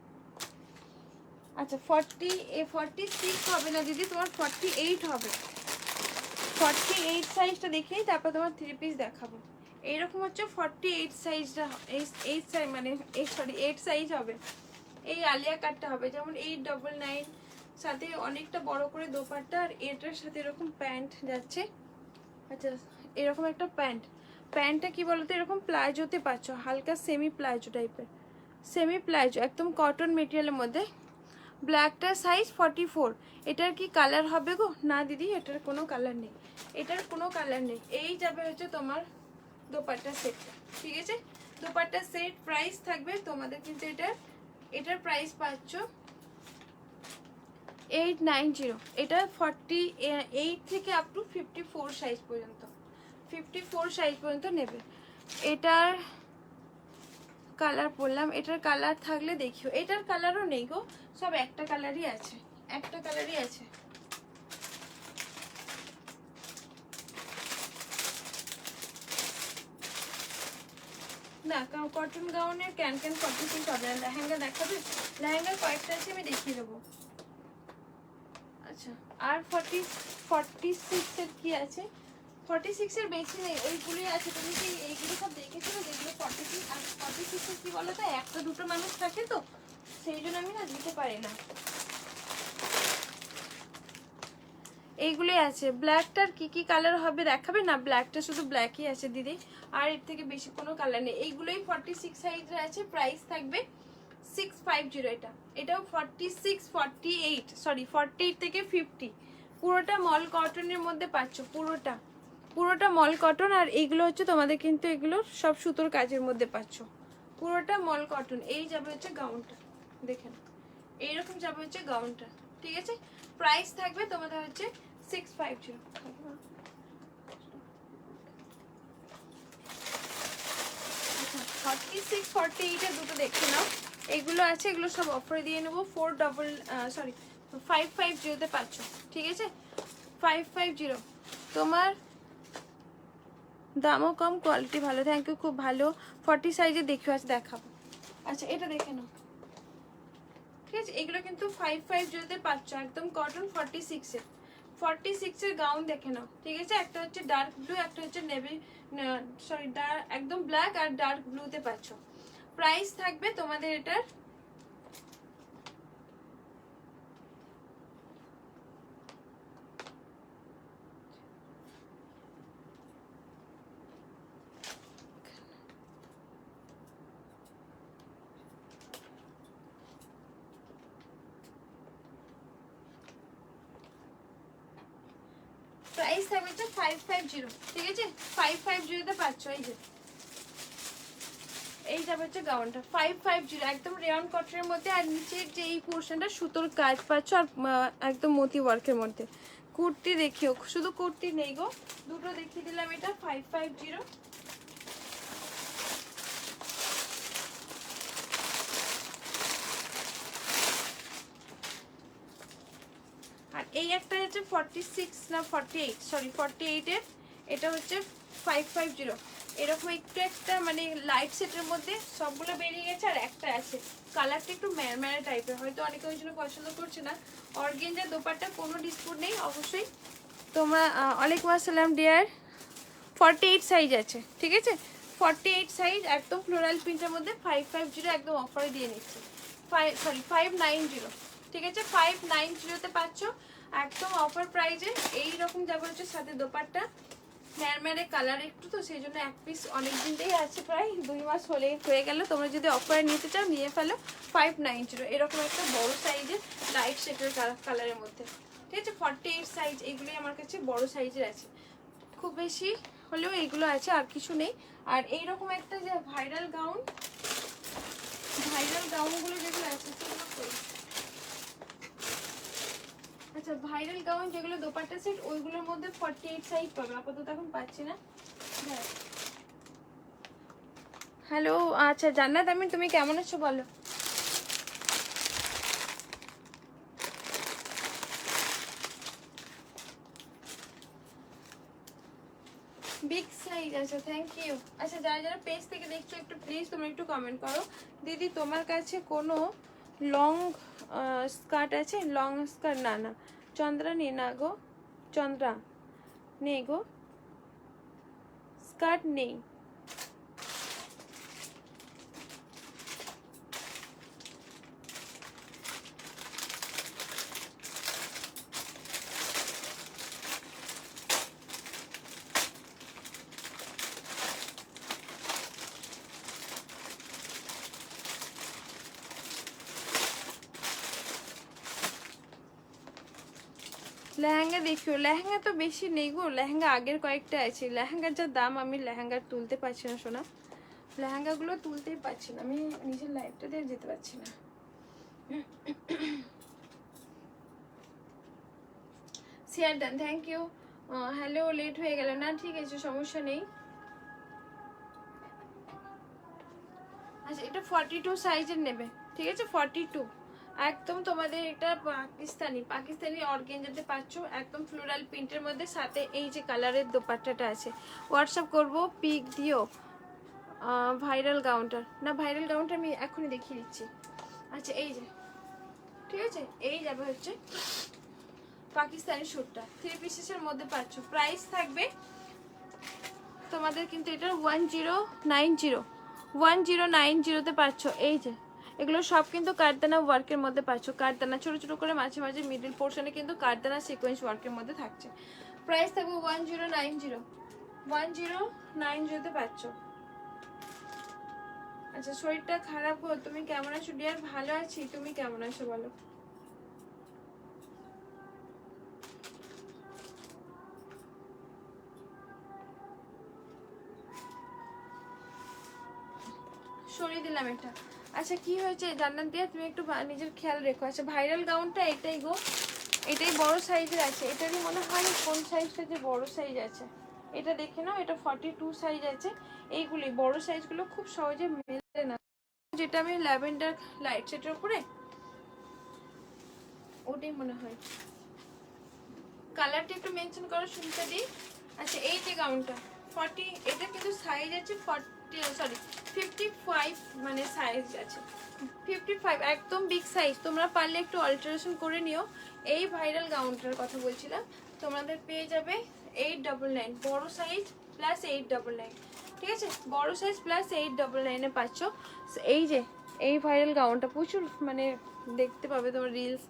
আচ্ছা 46 হবে না দিদি, তোমার 48 হবে, 48 সাইজটা দেখেই তারপর তোমার 3 পিস দেখাবো। এইরকম হচ্ছে 48 সাইজটা, 8 সাইজ মানে 8 সাইজ হবে। এই আলিয়া কাটটা হবে, যেমন 899 সাথে অনেকটা বড় করে দোপাট্টা, আর এটার সাথে এরকম প্যান্ট যাচ্ছে। আচ্ছা এরকম একটা প্যান্টটা কি বলতো, এরকম প্লাজোতে পাচ্ছ, হালকা সেমি প্লাজো টাইপের, সেমি প্লাজো একদম কটন মেটেরিয়ালের মধ্যে। ব্ল্যাকটার সাইজ 44। এটার কি কালার হবে গো? না দিদি এটার কোনো কালার নেই, এটার কোনো কালার নেই। এই যাবে হচ্ছে তোমার দোপাট্টা সেটটা, ঠিক আছে। দোপাট্টা সেট প্রাইস থাকবে তোমাদের কিন্তু এটার প্রাইস পাচ্ছ 890। এটা 48 থেকে আপ টু 54 সাইজ পর্যন্ত, 54 সাইজ পর্যন্ত নেবে। এটার কালার বললাম, এটার কালার থাকলে দেখিও। এটার কালারও নেই গো, সব একটা কালারই আছে, একটা কালারই আছে। না কটন গাউনের ক্যান 46 হবে না। লেহেঙ্গা দেখাবে? লেহেঙ্গার কয়েকটা আছে, আমি দেখিয়ে দেবো। আচ্ছা আর 46 এর কি আছে? 46 এর বেশি নেই, ওইগুলোই আছে। তুমি কি এইগুলো সব দেখেছো যেগুলো 46? আর 46 এর কি বলো তো, একটা দুটো মানুষ থাকে তো, সেই জন্য আমি না দিতে পারি না। এইগুলোই আছে। ব্ল্যাকটার কি কি কালার হবে দেখাবে? না ব্ল্যাকটা শুধু ব্ল্যাকই আছে দিদি, আর এর থেকে বেশি কোনো কালার নেই। এইগুলোই 46 সাইজের আছে, প্রাইস থাকবে 650। এটাও 46, 48 সরি 48 থেকে 50, পুরোটা মল কটনের মধ্যে পাচ্ছ, পুরোটা মল কটন। আর এইগুলো হচ্ছে তোমাদের কিন্তু এগুলো সব সুতোর কাজের মধ্যে পাচ্ছ, পুরোটা মল কটন। এই যাবে হচ্ছে গাউনটা, দেখেন এইরকম যাবে হচ্ছে গাউনটা, ঠিক আছে। প্রাইস থাকবে তোমাদের হচ্ছে 650। 46, 48 এর দুটো দেখে নাও। এগুলো আছে, এগুলো সব অফারে দিয়ে নেবো। 550 তে পাচ্ছ, ঠিক আছে। 550 তোমার দামও কম, কোয়ালিটি ভালো। থ্যাংক ইউ, খুব ভালো। 40 সাইজে দেখো, আজ দেখাবো। আচ্ছা এটা দেখে নাও, ঠিক আছে। এগুলো কিন্তু 550 পাচ্ছ, একদম কটন। 46 এর গাউন দেখে নাও, ঠিক আছে। একটা হচ্ছে ডার্ক ব্লু, একটা হচ্ছে নেভি, সরি একদম ব্ল্যাক আর ডার্ক ব্লুতে পাচ্ছ। প্রাইস থাকবে তোমাদের এটার প্রাইস থাকবে হচ্ছে 550, ঠিক আছে। 550 পাচ্ছ। এই যাবে হচ্ছে গাউনটা 550, একদম রেয়ন কটনের মধ্যে। আর নিচের যে এই পোর্শনটা সুতোর কাজ পাচ্ছ, আর একদম মতি ওয়ার্কের মধ্যে। কুর্তি দেখিও, শুধু কুর্তি নেই গো, দুটো দেখিয়ে দিলাম। এটা 550। আর এই একটা হচ্ছে 46 না 48, সরি 48 এর, এটা হচ্ছে 550। এরকম একটু একটা মানে লাইট সেটের মধ্যে সবগুলো বেরিয়ে গেছে, আর একটা আছে কালারটা একটু ম্যারম্যারে টাইপের, হয়তো অনেকে ওই জন্য পছন্দ করছে না। অর্গেঞ্জার দোপাট্টা, কোনো ডিসপুট নেই অবশ্যই। তোমরা ওয়ালাইকুম আসসালাম ডিয়ার। 48 সাইজ আছে, ঠিক আছে। 48 সাইজ, একদম ফ্লোরাল প্রিন্টের মধ্যে 550, একদম অফারে দিয়ে নিচ্ছি। 590, ঠিক আছে। 590-তে পাচ্ছ একদম অফার প্রাইজে। এইরকম যাবে হচ্ছে সাথে দোপাট্টা, ম্যারম্যারে কালার একটু, তো সেই জন্য এক পিস অনেক দিনতেই আছে, প্রায় 2 মাস হয়ে গেল। তোমরা যদি অফারে নিতে চাও নিয়ে ফেলো। 590, এরকম একটা বড় সাইজের লাইট শেডের কালারের মধ্যে, ঠিক আছে। 48 সাইজ, এইগুলোই আমার কাছে বড় সাইজের আছে, খুব বেশি হলেও এইগুলো আছে, আর কিছু নেই। আর এইরকম একটা যে ভাইরাল গাউনগুলো যেগুলো আছে সেগুলো কই? আচ্ছা ভাইরাল গাউন যেগুলো দোপাট্টা সেট, ওইগুলোর মধ্যে 48 সাইজ পাবে, আপাতত এখন পাচ্ছি না। হ্যাঁ হ্যালো, আচ্ছা জান্নাত আমিন, তুমি কেমন আছো বলো? বিগ সাইজ আছে, থ্যাংক ইউ। আচ্ছা যারা যারা পেজ থেকে দেখছো একটু প্লিজ তোমরা একটু কমেন্ট করো, দিদি তোমার কাছে কোনো লং স্কার্ট আছে? লং স্কার্ট না না চন্দ্রা নেই না গো, চন্দ্রা নেই গো, স্কার্ট নেই। লেহেঙ্গা দেখিও, লেহেঙ্গা তো বেশি নেই গো, লেহেঙ্গা আগের কয়েকটা আছে। লেহেঙ্গার যা দাম, আমি লেহেঙ্গার তুলতে পারছি না সোনা, লেহেঙ্গাগুলো তুলতেই পারছি না, আমি নিজের লাইফটা দিয়ে যেতে পারছি না। Share done, thank you. Hello, late হয়ে গেল না, ঠিক আছে সমস্যা নেই। আচ্ছা এটা 42 সাইজের নেবে, ঠিক আছে। 42 একদম তোমাদের এটা পাকিস্তানি অর্গেঞ্জাতে পাচ্ছ, একদম ফ্লোরাল প্রিন্টের মধ্যে, সাথে এই যে কালারের দোপাট্টাটা আছে। হোয়াটসঅ্যাপ করবো, পিক দিও। ভাইরাল গাউনটা না, ভাইরাল গাউনটা আমি এখনই দেখিয়ে দিচ্ছি। আচ্ছা এই যে, ঠিক আছে, এই যাবে হচ্ছে পাকিস্তানি স্যুটটা, 3 পিসেসের মধ্যে পাচ্ছ। প্রাইস থাকবে তোমাদের কিন্তু এটা 1090তে পাচ্ছ। এই যে এগুলো সব কিন্তু কারদানা ওয়ার্কের মধ্যে পাচ্ছ, কারদানা ছোট ছোট করে মাঝে মাঝে মিডল পোর্শনে কিন্তু কারদানা সিকোয়েন্স ওয়ার্কের মধ্যে থাকছে। প্রাইস থাকবে 1090তে পাচ্ছ। আচ্ছা শরীরটা খারাপ গো, তুমি কেমন আছো ডিয়ার? ভালো আছি, তুমি কেমন আছো বলো? সরিয়ে দিলাম এটা। আচ্ছা কি হয়েছে জান্নাত দিয়া, তুমি একটু নিজের খেয়াল রেখো। আচ্ছা ভাইরাল গাউনটা এটাই গো, এটাই বড় সাইজের আছে। এটারই মনে হয় কোন সাইজটা যে বড় সাইজ আছে, এটা দেখে নাও। এটা 42 সাইজ আছে। এইগুলি বড় সাইজগুলো খুব সহজে মেলে না, যেটা আমি ল্যাভেন্ডার লাইট সেটের উপরে, ওটাই মনে হয়। কালারটা একটু মেনশন করো শুনতে দিই। আচ্ছা এই যে গাউনটা 40, এটা কিন্তু সাইজ আছে 55, মানে সাইজ আছে 55, একদম বিগ সাইজ। তোমরা পারলে একটু অল্টারেশন করে নিও। এই ভাইরাল গাউনটার কথা বলছিলাম, তোমাদের পেয়ে যাবে 899, বড় সাইজ প্লাস 899, ঠিক আছে? বড় সাইজ প্লাস 899 পাচ্ছ। এই যে এই ভাইরাল গাউনটা প্রচুর মানে দেখতে পাবে তোমার রিলস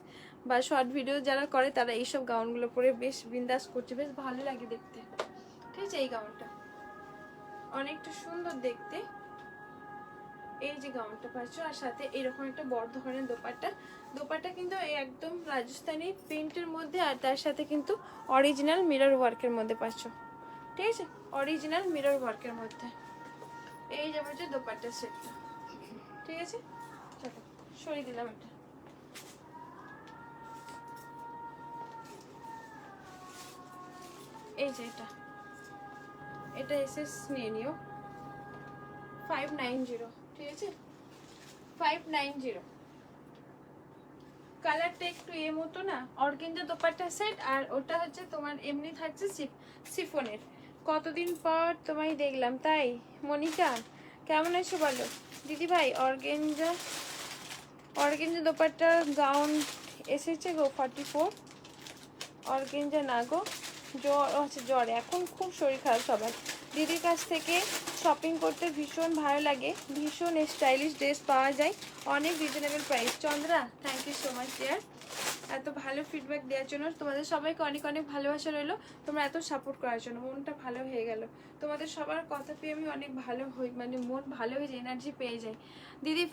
বা শর্ট ভিডিও যারা করে তারা এইসব গাউনগুলো পরে বেশ বিন্দাস করছে, বেশ ভালো লাগে দেখতে, ঠিক আছে? এই গাউনটা অনেকটা সুন্দর দেখতে। এই যে গাউনটা পাচ্ছ, আর সাথে এরকম একটা বড় ধরনের দোপাট্টা কিন্তু একদম রাজস্থানি প্রিন্টের মধ্যে, আর তার সাথে কিন্তু অরিজিনাল মিরর ওয়ার্কের মধ্যে পাচ্ছ, ঠিক আছে? অরিজিনাল মিরর ওয়ার্কের মধ্যে এই যে হচ্ছে দোপাট্টার সেটটা, ঠিক আছে? চলো সরিয়ে দিলাম এটা। এই যে এটা এসএস নিয়ে নিও 590, ঠিক আছে? 590। কালারটা একটু মতো না, অর্গেঞ্জা দোপাট্টা সেট, আর ওটা হচ্ছে তোমার এমনি থাকছে সিফনের। কতদিন পর তোমায় দেখলাম তাই। মনিকা কেমন আছো বলো? দিদি ভাই অর্গেঞ্জা দোপাট্টা গাউন এসেছে গো 44। অর্গেঞ্জা না গো, জ্বর আছে, জ্বর এখন খুব শরীর খারাপ সবার। দিদির কাছ থেকে শপিং করতে ভীষণ ভালো লাগে, ভীষণ স্টাইলিশ ড্রেস পাওয়া যায়, অনেক reasonable price. Chandra thank you so much dear, এত ভালো ফিডব্যাক দেওয়ার জন্য। তোমাদের সবাইকে অনেক অনেক ভালোবাসা রইলো, তোমরা এত সাপোর্ট করার জন্য। মনটা ভালো হয়ে গেল তোমাদের সবার কথা পেয়ে, আমি অনেক ভালো হই, মানে মন ভালো হয়ে যায়, এনার্জি পেয়ে যাই। দিদি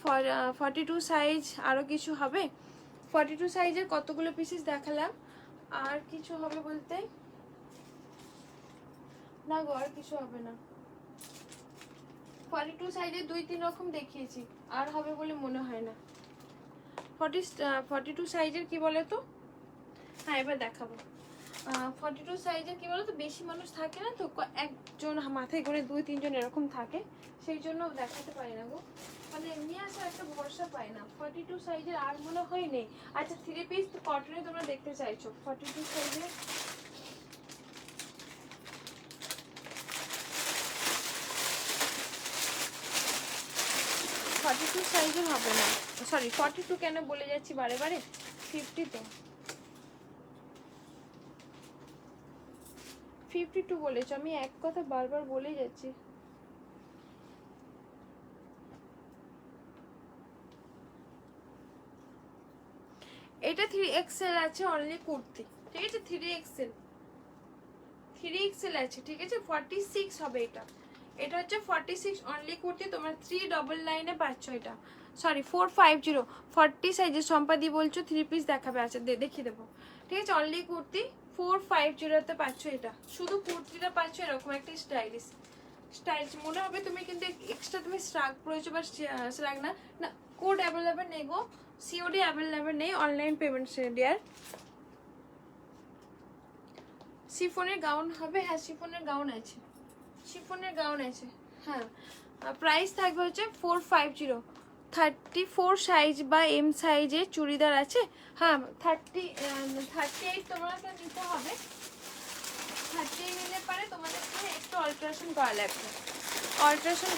42 সাইজ আরও কিছু হবে? 42 সাইজের কতগুলো পিসেস দেখালাম, আর কিছু হবে বলতে না গো, আর কিছু হবে না। 42 সাইজের 2-3 রকম দেখিয়েছি, আর হবে বলে মনে হয় না। 42 সাইজের কি বলে তো, হ্যাঁ এবার দেখাবো। 42 সাইজের কি বলো তো, বেশি মানুষ থাকে না তো, একজন মাথায় করে 2-3 জন এরকম থাকে, সেই জন্য দেখাতে পারি না গো, মানে নিয়ে আসার একটা ভরসা পাই না। 42 সাইজের আর মনে হয় নেই। আচ্ছা 3 পিস কটনে তোমরা দেখতে চাইছো 42 সাইজের, 42 সাইজের হবে না, সরি 42 কেন বলে যাচ্ছি বারে বারে, 50 তো 52 বলেছো, আমি এক কথা বারবার বলে যাচ্ছি। এটা 3XL আছে অনলি কুর্তি, ঠিক আছে? 3XL আছে, ঠিক আছে? 46 হবে এটা, এটা হচ্ছে 46 অনলি কুর্তি, তোমার 399 পাচ্ছ এটা, সরি 450। 40 সাইজের সম্পাদি বলছো 3 পিস দেখাবে, আচ্ছা দেখিয়ে দেবো, ঠিক আছে? অনলি কুর্তি 450 পাচ্ছ এটা, শুধু কুর্তিটা পাচ্ছ এরকম একটা স্টাইলিশ মনে হবে তুমি, কিন্তু এক্সট্রা তুমি স্ট্রাক পড়েছো বা স্ট্রাক না, না কোড অ্যাভেলেবেল নেই গো, সিওডি অ্যাভেলেবেল নেই, অনলাইন পেমেন্ট দেওয়ার। শিফনের গাউন হবে, হ্যাঁ শিফনের গাউন আছে, হ্যাঁ। প্রাইস থাকবে হচ্ছে 450। 34 সাইজ বা এম সাইজের চুড়িদার আছে, হ্যাঁ 38 তোমাকে নিতে হবে। 38 নিলে পারে তোমাদেরকে একটু অল্টারেশন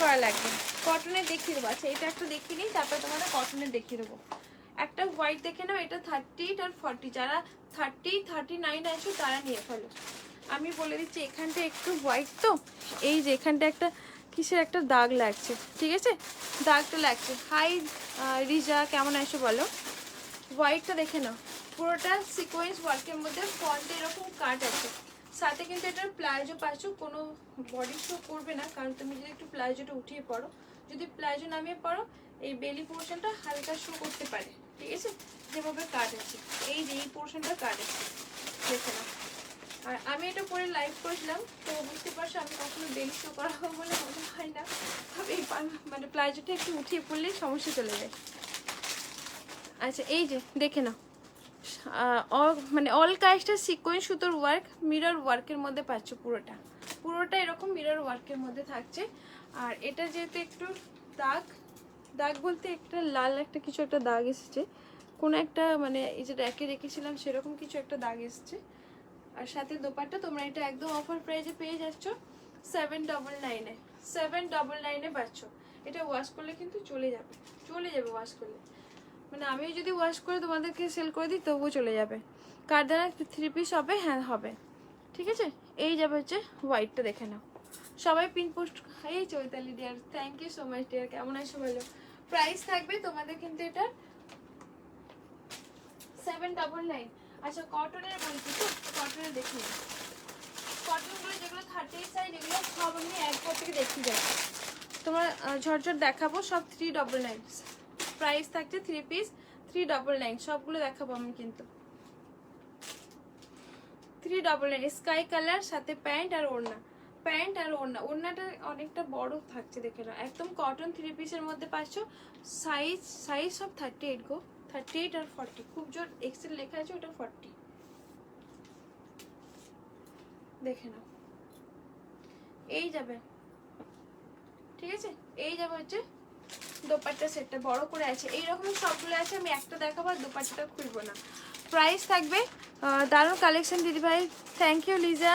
করা লাগবে, কটনে দেখিয়ে দেবো। আচ্ছা এটা একটা দেখিয়ে নিই, তারপরে তোমাদের কটনে দেখিয়ে দেবো। একটা হোয়াইট দেখে নাও, এটা 38 আর 40, যারা 39 আছো তারা নিয়ে ফেলো। আমি বলে দিচ্ছি, এখানটা একটু হোয়াইট তো, এই যে এখানটা একটা কিসের একটা দাগ লাগছে, ঠিক আছে? দাগটা লাগছে। হাই রিজা কেমন আছো বলো? হোয়াইটটা দেখে নাও, পুরোটা সিকোয়েন্স ওয়ার্কের মধ্যে ফন্টে এরকম কাট আছে, সাথে কিন্তু এটার প্লাজো পাচ্ছ, কোনো বডি শো করবে না, কারণ তুমি যদি একটু প্লাজোটা উঠিয়ে পড়ো, যদি প্লাজো নামিয়ে পড়ো এই বেলি পোর্শনটা হালকা শো করতে পারে, ঠিক আছে? যেভাবে কাট আছে, এই যে এই পোর্শনটা কাট আছে, দেখে নাও। আর আমি এটা পরে লাইভ করেছিলাম, তো বুঝতে পারছো আমি কখনো বেলি শো করা হবে বলে মনে হয় না, তবে মানে প্লাজোটা একটু উঠিয়ে পড়লে সমস্যা চলে যায়। আচ্ছা এই যে দেখে নাও, মানে অল কাজটা সিকোয়েন্স সুতোর ওয়ার্ক, মিরর ওয়ার্কের মধ্যে পাচ্ছ, পুরোটা এরকম মিরর ওয়ার্কের মধ্যে থাকছে। আর এটা যেহেতু একটু দাগ বলতে একটা লাল একটা কিছু একটা দাগ এসেছে, কোনো একটা মানে এই যে র্যাকে রেখেছিলাম সেরকম কিছু একটা দাগ এসেছে, আর সাথে দোপাট্টা তোমরা এটা একদম অফার প্রাইসে পেয়ে যাচ্ছ 799 799 পাচ্ছ। এটা ওয়াশ করলে কিন্তু চলে যাবে ওয়াশ করলে, মানে আমি যদি ওয়াশ করে তোমাদেরকে সেল করে দিই তবুও চলে যাবে। কারদানা 3 পিস হবে, হ্যাঁ হবে, ঠিক আছে। এই যাবে হচ্ছে হোয়াইটটা, দেখে নাও সবাই পিন পোস্ট। এই Chaitali dear, thank you so much dear, কেমন আছো বলো। প্রাইস থাকবে তোমাদের কিন্তু এটা 799। আচ্ছা কটনের বলছি তো, কটনের দেখি কটনগুলো যেগুলো 38 সাইজ এগুলো সব আমি একবার থেকে দেখিয়ে যাবো তোমার ঝরঝর দেখাবো সব 399। প্রাইস থাকছে 3 পিস 399, সবগুলো দেখাবো আমি কিন্তু 399। স্কাই কালার সাথে প্যান্ট আর ওড়না, প্যান্ট আর ওড়নাটা অনেকটা বড় থাকছে দেখে নাও, একদম কটন 3 পিসের মধ্যে পাচ্ছ। সাইজ সব 38 গো, 38 আর 40, খুব জোর এক্সেল লেখা আছে, ওটা 40 দেখে নাও। এই যাবে, ঠিক আছে, এই যাবে হচ্ছে দোপাট্টা সেটটা বড় করে আছে, এইরকম সবগুলো আছে, আমি একটা দেখাবো আর দোপাট্টাটা খুলবো না। প্রাইস থাকবে দারুণ কালেকশন দিদি ভাই, থ্যাংক ইউ লিজা।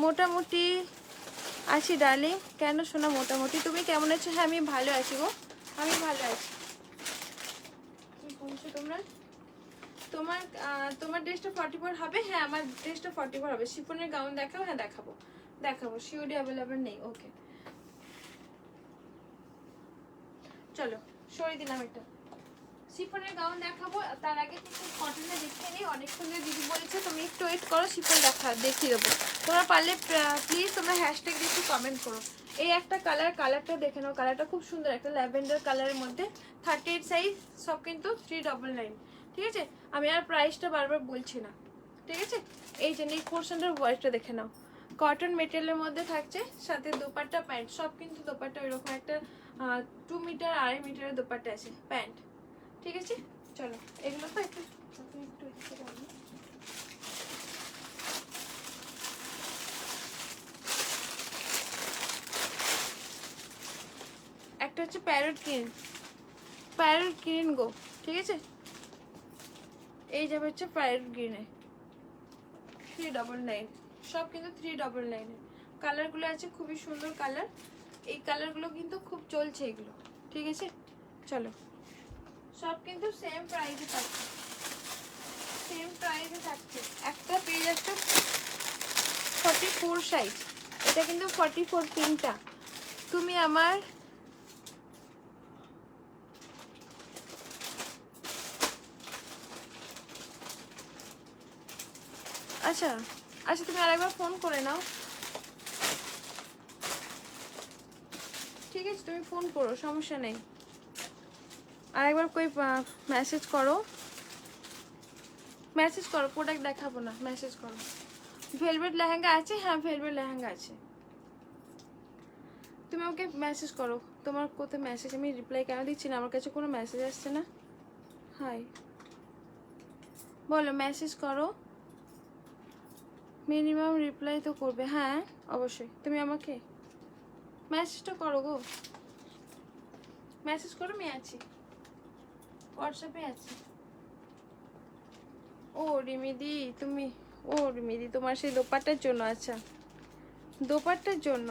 মোটামুটি আছি ডার্লিং, কেন শোনা মোটামুটি, তুমি কেমন আছো? হ্যাঁ আমি ভালো আছি গো, আমি ভালো আছি। কি বলছো তোমরা? তোমার ড্রেসটা 44 হবে? হ্যাঁ আমার ড্রেসটা 44 হবে। শিফনের গাউন দেখাও? হ্যাঁ দেখাবো শিওরলি অ্যাভেলেবল নেই। ওকে চলো সরিয়ে দিলাম এটা, শিফনের গাউন দেখাবো। তার আগে কিছু কটনে দেখে নিই, অনেকক্ষণ ধরে দিদি বলেছে, তুমি একটু ওয়েট করো, শিফন দেখিয়ে দেবো। তোমরা পারলে প্লিজ তোমরা হ্যাশট্যাগ দিয়ে একটু কমেন্ট করো। এই একটা কালারটা দেখে নাও, কালারটা খুব সুন্দর, একটা ল্যাভেন্ডার কালারের মধ্যে 38 সাইজ, সব কিন্তু 399, ঠিক আছে। আমি আর প্রাইসটা বারবার বলছি না, ঠিক আছে। এই যে নেক পোর্শনটার ভয়েসটা দেখে নাও, কটন মেটেরিয়ালের মধ্যে থাকছে, সাথে দোপাট্টা প্যান্ট, সব কিন্তু দোপাট্টা ওইরকম একটা 2 মিটার 2.5 মিটারের দোপাট্টা আছে, প্যান্ট, ঠিক আছে। চলো এগুলো তো একটু একটা হচ্ছে প্যারট গ্রিন গো, ঠিক আছে। এই যাবে হচ্ছে প্যারট গ্রিনে 399, সব কিন্তু 399। কালারগুলো আছে খুবই সুন্দর কালার, এই কালারগুলো কিন্তু খুব চলছে এগুলো, ঠিক আছে। চলো সব কিন্তু সেম প্রাইসে থাকছে, একটা পেয়ে যাচ্ছ 44 সাইজ, এটা কিন্তু 44 পিনটা। তুমি আমার আচ্ছা তুমি আরেকবার ফোন করে নাও, ঠিক আছে, তুমি ফোন করো, সমস্যা নেই। আরেকবার কই মেসেজ করো, প্রোডাক্ট দেখাবো না, মেসেজ করো। ভেলভেট লেহেঙ্গা আছে? হ্যাঁ ভেলভেট লেহেঙ্গা আছে, তুমি আমাকে মেসেজ করো। তোমার কোথায় মেসেজ, আমি রিপ্লাই কেন দিচ্ছি না, আমার কাছে কোনো মেসেজ আসছে না। হাই বলো, মেসেজ করো, মিনিমাম রিপ্লাই তো করবে, হ্যাঁ অবশ্যই। তুমি আমাকে মেসেজটা করো গো, মেসেজ করো, আমি আছি, হোয়াটসঅ্যাপে আছি। ও রিমিদি তুমি, ও রিমিদি তোমার সেই দোপাট্টার জন্য, আচ্ছা দোপাট্টার জন্য,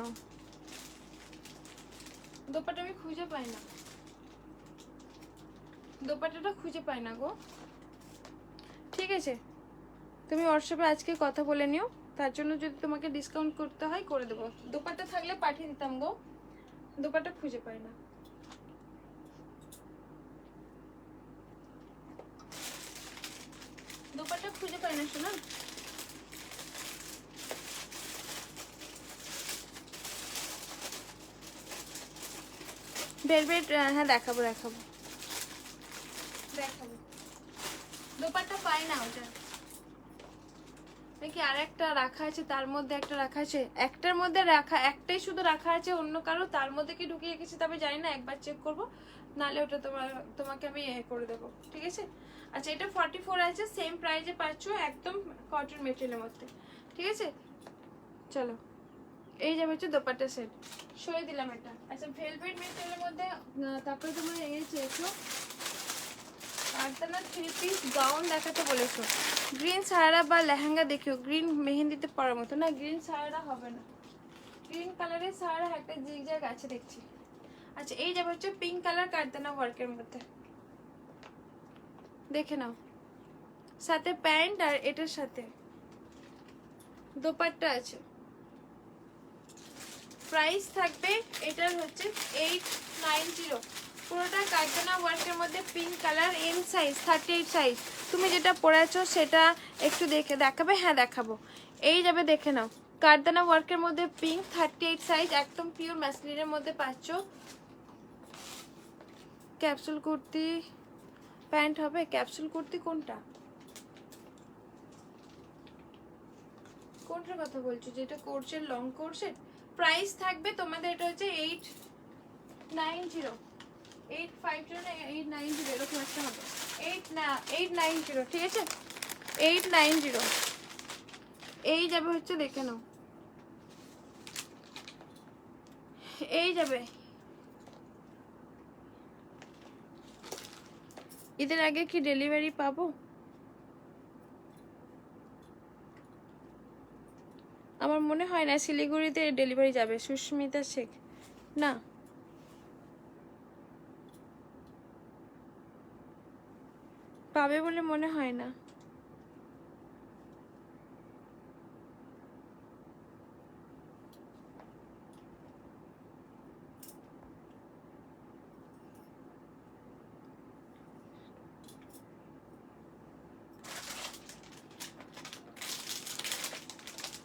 দোপাট্টা আমি খুঁজে পাই না, দোপাট্টাটা খুঁজে পাই না গো, ঠিক আছে। তুমি হোয়াটসঅ্যাপে আজকে কথা বলে নিও, তার জন্য যদি তোমাকে ডিসকাউন্ট করতে হয় করে দেবো। দোপাট্টা থাকলে পাঠিয়ে দিতাম গো, দোপাট্টা খুঁজে পাই না। দোপাট্টা খুঁজে পাই না শোনা। ভেলভেট, হ্যাঁ দেখাবো দোপাট্টা পাই না ওটা নাকি আর একটা রাখা আছে, তার মধ্যে একটা রাখা আছে, একটার মধ্যে রাখা, একটাই শুধু রাখা আছে, অন্য কারো তার মধ্যে কি ঢুকিয়ে রেখেছি তবে জানি না, একবার চেক করবো, নাহলে ওটা তোমাকে আমি করে দেবো, ঠিক আছে। আচ্ছা এটা 44 আছে, সেম প্রাইসে পাচ্ছ, একদম কটন মেটেরিয়ালের মধ্যে, ঠিক আছে। চলো এই যাবে হচ্ছে দোপাট্টা সেট, সরিয়ে দিলাম এটা। আচ্ছা ভেলভেট মেটেরিয়ালের মধ্যে, তারপরে তোমরা এই চেয়েছো কারদানা 3 পিস গাউন দেখাতে বলেছো। গ্রিন সারারা বা লেহেঙ্গা দেখিও, গ্রিন মেহেন্দিতে পরার মতো না। গ্রিন সারারা হবে না, গ্রিন কালারের সারা একটা জিগজ্যাগ আছে দেখছি। আচ্ছা এই যাবে হচ্ছে পিঙ্ক কালার কারদানা ওয়ার্কের মধ্যে, দেখে নাও। সাথে প্যান্ট আর এটার সাথে দোপাট্টা আছে। প্রাইস থাকবে এটার হচ্ছে 890। পুরোটা কারদানা ওয়ার্কের মধ্যে pink colour, M size 38 size. তুমি যেটা পরেছো সেটা একটু দেখাবে? হ্যাঁ দেখাবো। এই যাবে দেখে নাও, কারদানা ওয়ার্কের মধ্যে পিঙ্ক 38 সাইজ, একদম পিওর ম্যাসলিনের মধ্যে পাচ্ছ। ক্যাপসুল কুর্তি প্যান্ট হবে। ক্যাপসুল কুর্তি কোনটা, কোনটার কথা বলছো? যেটা কোর্সের লং কোর্সের প্রাইস থাকবে তোমাদের, এটা হচ্ছে 890, 850 না 890 এরকম একটা হবে। 890, ঠিক আছে 890। এই যাবে হচ্ছে দেখে নাও, এই যাবে। ঈদের আগে কি ডেলিভারি পাবো? আমার মনে হয় না শিলিগুড়িতে ডেলিভারি যাবে। সুস্মিতা শেখ, না পাবে বলে মনে হয় না।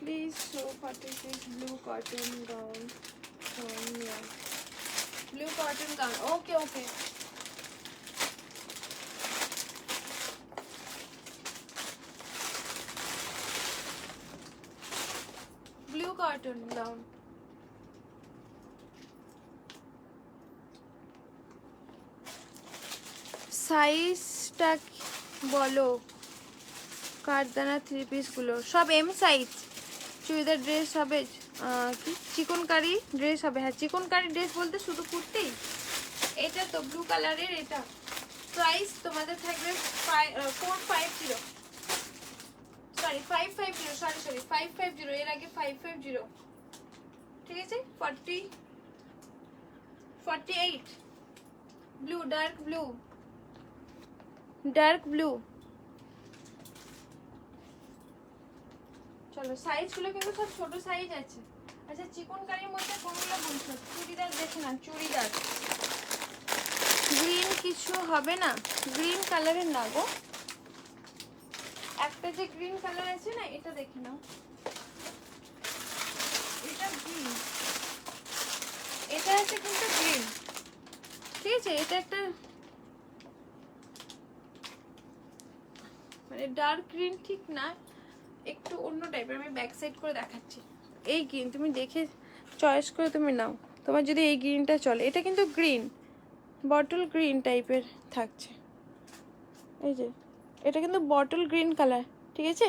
Please show 46 blue cotton gown from here. Blue cotton gown. Okay, okay. Blue cotton gown. সাইজটা বলো। কারদানা 3 পিস গুলো সব এম সাইজ। চুড়িদার ড্রেস হবে, কি চিকনকারি ড্রেস হবে। হ্যাঁ চিকনকারি ড্রেস বলতে শুধু কুর্তি। এটা তো ব্লু কালারের, এটা প্রাইস তোমাদের থাকবে 450, সরি 550, সরি 550, এর আগে 550, ঠিক আছে 48 blue, dark blue, dark blue. চলো সাইজগুলো কিন্তু সব ছোট সাইজ আছে। আচ্ছা চিকনকারির মধ্যে কোনগুলো বলছো? চুড়িদার দেখে না, চুড়িদার গ্রিন কিছু হবে না, গ্রিন কালারের না গো। একটা যে গ্রিন কালার আছে না, এটা দেখে নাও, এটা গ্রিন, এটা আছে কিন্তু গ্রিন, ঠিক আছে। এটা একটা মানে ডার্ক গ্রিন ঠিক না, একটু অন্য টাইপের। আমি ব্যাক সাইড করে দেখাচ্ছি। এই গ্রিন তুমি দেখে চয়েস করে তুমি নাও, তোমার যদি এই গ্রিনটা চলে। এটা কিন্তু গ্রিন, বটল গ্রিন টাইপের থাকছে। এই যে এটা কিন্তু বটল গ্রিন কালার, ঠিক আছে।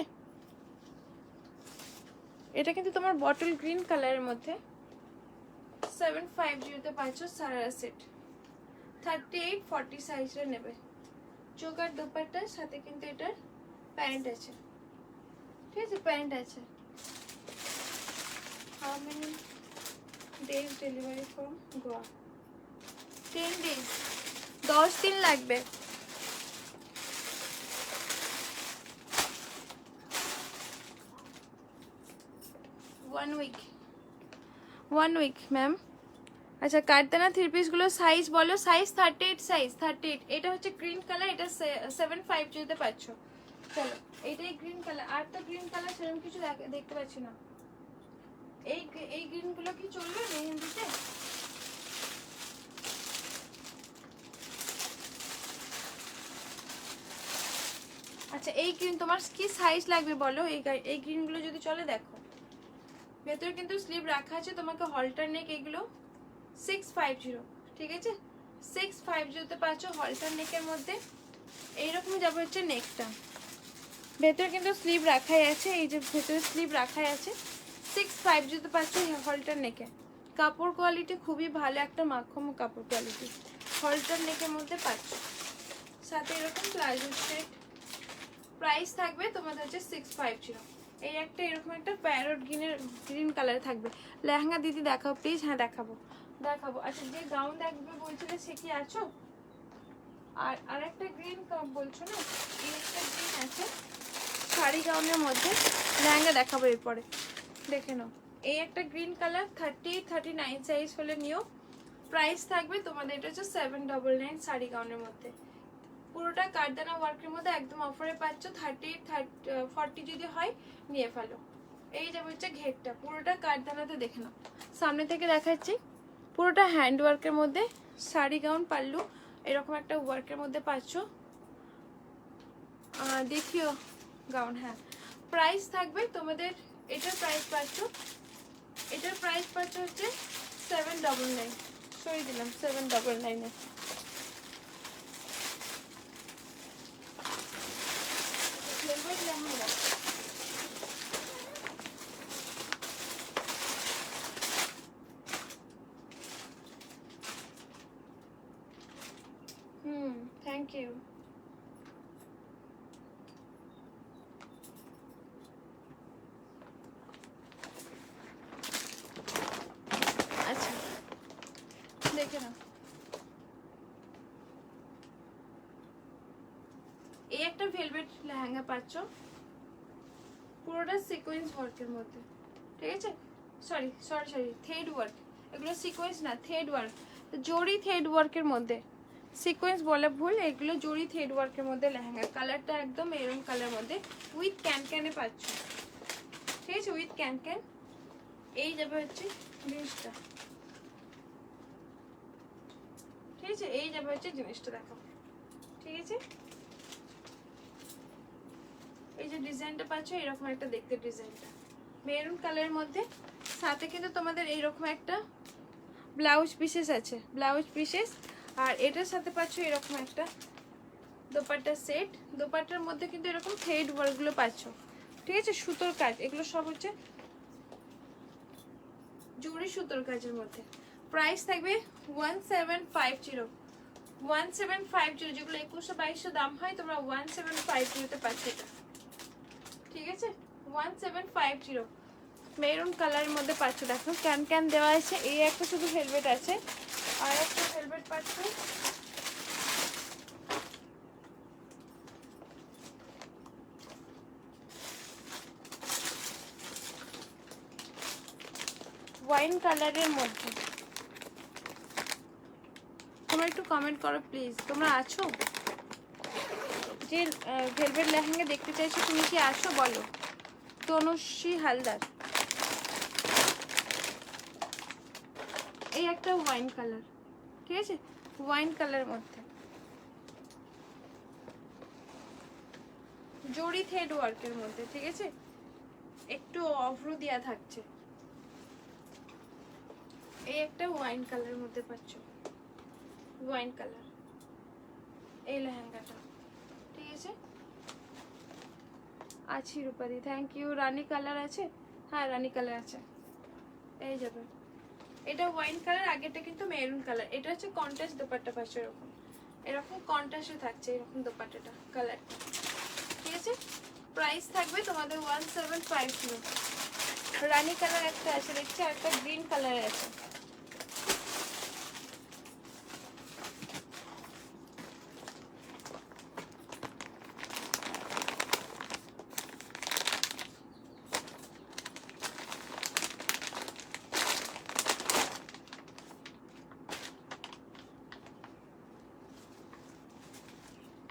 এটা কিন্তু তোমার বটল গ্রিন কালারের মধ্যে 750 পাচ্ছ সারারা সেট। 38-40 সাইজের নেবে। চোকার দোপাট্টার সাথে কিন্তু এটার প্যান্ট আছে, ঠিক আছে প্যান্ট আছে। How many days delivery from Goa? 10 days, 10 দিন লাগবে। one week ma'am. আচ্ছা কারদানা 3 পিস গুলো সাইজ বলো। Size 38 size 38। এটা হচ্ছে গ্রিন কালার, এটা 750 তে পাচ্ছ। চলো এইটাই গ্রিন কালার, আর তো গ্রিন কালার সেরকম কিছু দেখতে পাচ্ছি না। এই গ্রিন গুলো কি চলবে মেহেন্দিতে? আচ্ছা এই গ্রিন তোমার কি সাইজ লাগবে বলো। এই গ্রিন গুলো যদি চলে দেখো, ভেতরে কিন্তু স্লিভ রাখা আছে। তোমাকে হলটার নেক এগুলো 650, ঠিক আছে 650 তে পাচ্ছ হলটার নেকের মধ্যে। এইরকম যাবে হচ্ছে নেকটা, ভেতরে কিন্তু স্লিভ রাখাই আছে। এই যে ভেতরে স্লিভ রাখাই আছে। 650 তে পাচ্ছ হলটার নেকে। কাপড় কোয়ালিটি খুবই ভালো, একটা মাখম কাপড় কোয়ালিটি। হলটার নেকের মধ্যে পাচ্ছ সাথে এরকম প্লাজো সেট। প্রাইস থাকবে তোমাদের হচ্ছে 650। এই একটা এরকম একটা প্যারট গ্রিন কালার থাকবে। লেহেঙ্গা দিদি দেখাও প্লিজ। হ্যাঁ দেখাবো। আচ্ছা, যে গাউন দেখবে বলছিলে সে কি আছো? আর আরেকটা গ্রিন বলছো না, এই একটা গ্রিন আছে শাড়ি গাউনের মধ্যে, লেহেঙ্গা দেখাবো এরপরে, দেখে নাও। এই একটা গ্রিন কালার 38-39 সাইজ হলে নিও। প্রাইস থাকবে তোমাদের এটা হচ্ছে 799 শাড়ি গাউনের মধ্যে। পুরোটা কারদানা ওয়ার্কের মধ্যে একদম অফারে পাচ্ছ। 38-40 যদি হয় নিয়ে ফেলো। এই যে হচ্ছে ঘেরটা পুরোটা কারদানাতে, দেখে নাও। সামনে থেকে দেখাচ্ছি, পুরোটা হ্যান্ড ওয়ার্কের মধ্যে শাড়ি গাউন, পাল্লু এরকম একটা ওয়ার্কের মধ্যে পাচ্ছ। দেখিও গাউন। হ্যাঁ, প্রাইস থাকবে তোমাদের, এটার প্রাইস পাচ্ছ হচ্ছে 799। সরিয়ে দিলাম 799 লেহেঙ্গা। Thank you. আচ্ছা, দেখে নাও। এই একটা ভেলভেট লেহেঙ্গা পাচ্ছ, পুরোটা সিকোয়েন্স ওয়ার্কের মধ্যে, ঠিক আছে? Sorry, thread work. এগুলো সিকোয়েন্স না, থ্রেড ওয়ার্ক, জরি থ্রেড ওয়ার্কের মধ্যে। সিকোয়েন্স বলে ভুল, এগুলো জরি থ্রেড ওয়ার্কের মধ্যে লেহেঙ্গা। কালারটা একদম এরকম কালার মধ্যে উইথ ক্যান পাচ্ছ, ঠিক আছে? With can. এই যাবে হচ্ছে জিনিসটা, ঠিক আছে? এই যাবে হচ্ছে জিনিসটা, দেখো, ঠিক আছে? এই যে ডিজাইনটা পাচ্ছ এরকম একটা দেখতে, ডিজাইনটা মেরুন কালারের মধ্যে। সাথে কিন্তু তোমাদের এইরকম একটা ব্লাউজ পিসেস আছে, আর এটার সাথে পাচ্ছ এরকম একটা দোপাট্টা সেট। দোপাট্টার মধ্যে কিন্তু এরকম থ্রেড ওয়ার্কগুলো পাচ্ছ, ঠিক আছে? সুতোর কাজ, এগুলো সব হচ্ছে জরি সুতোর কাজের মধ্যে। প্রাইস থাকবে 1750, যেগুলো 2100-2200 দাম হয়, তোমরা 1750 পাচ্ছ এটা, ঠিক আছে? 1750 মেরুন কালারের মধ্যে পাচ্ছ। দেখো ক্যান দেওয়া আছে। এই একটা শুধু ভেলভেট আছে, আর একটা ভেলভেট পাচ্ছ। ওয়াইন কালারের মধ্যে। তোমরা একটু কমেন্ট করো প্লিজ, তোমরা আছো? যে ভেলভেট লেহেঙ্গা দেখতে চাইছো তুমি কি আছো বলো। তনুশ্রী হালদার। এই একটা ওয়াইন কালার, ঠিক আছে? ওয়াইন কালারের মধ্যে জরি থ্রেড ওয়ার্কের মধ্যে, ঠিক আছে? একটু অভ্র দেয়া থাকছে। এই একটা ওয়াইন কালারের মধ্যে পাচ্ছ, ওয়াইন কালার এই লেহেঙ্গাটা, ঠিক আছে? আছি রূপাদি, থ্যাংক ইউ। রানী কালার আছে? হ্যাঁ, রানী কালার আছে। এই যাবে, এটা ওয়াইন কালার, আগেরটা কিন্তু মেরুন কালার। এটা হচ্ছে কন্ট্রাস্ট দোপাট্টা পাচ্ছ, এরকম কন্ট্রাস্টে থাকছে এরকম দোপাট্টাটা, কালার, ঠিক আছে? প্রাইস থাকবে তোমাদের 1750। রানী কালার একটা আছে দেখছি, আর একটা গ্রিন কালার আছে।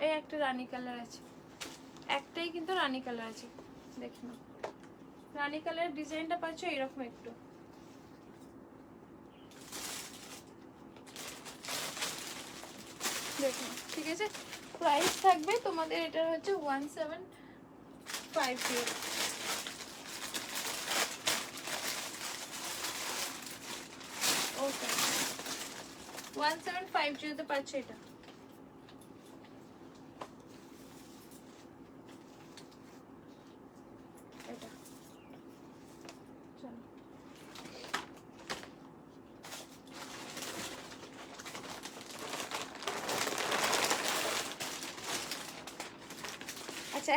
এই একটা রানী কালার আছে, একটাই কিন্তু রানী কালার আছে, দেখে নাও। রানী কালারের ডিজাইনটা পাচ্ছ এরকম একটু, দেখো, ঠিক আছে? প্রাইস থাকবে তোমাদের এটা হচ্ছে 1750। ওকে, 1750 পাচ্ছ এটা। এটা চলো,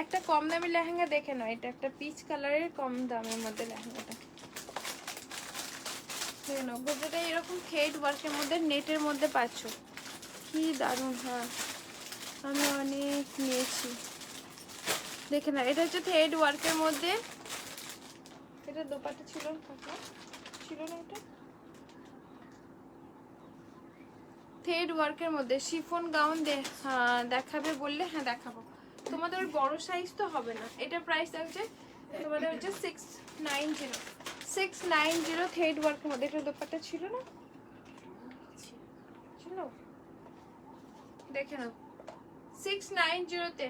একটা কম দামি লেহেঙ্গা দেখে নাও, এটা একটা পিচ কালারের কম দামের মধ্যে লেহেঙ্গাটা দেখে নাও। গোটাটা এরকম থ্রেড ওয়ার্কের মধ্যে নেটের মধ্যে পাচ্ছ, কি দারুণ। হ্যাঁ আমি অনেক নিয়েছি, দেখে না। এটা হচ্ছে থ্রেড ওয়ার্কের মধ্যে, এটা দোপাট্টা ছিল ছিল না, এটা থ্রেড ওয়ার্কের মধ্যে শিফন গাউন দেখাবে বললে হ্যাঁ দেখাবো। তোমাদের ওই বড় সাইজ তো হবে না। এটা প্রাইস আছে তোমাদের হচ্ছে 690 690 থ্রেড ওয়ার্কের মধ্যে। এটা দোপাট্টা ছিল না, ছিল, দেখে নাও 690 তে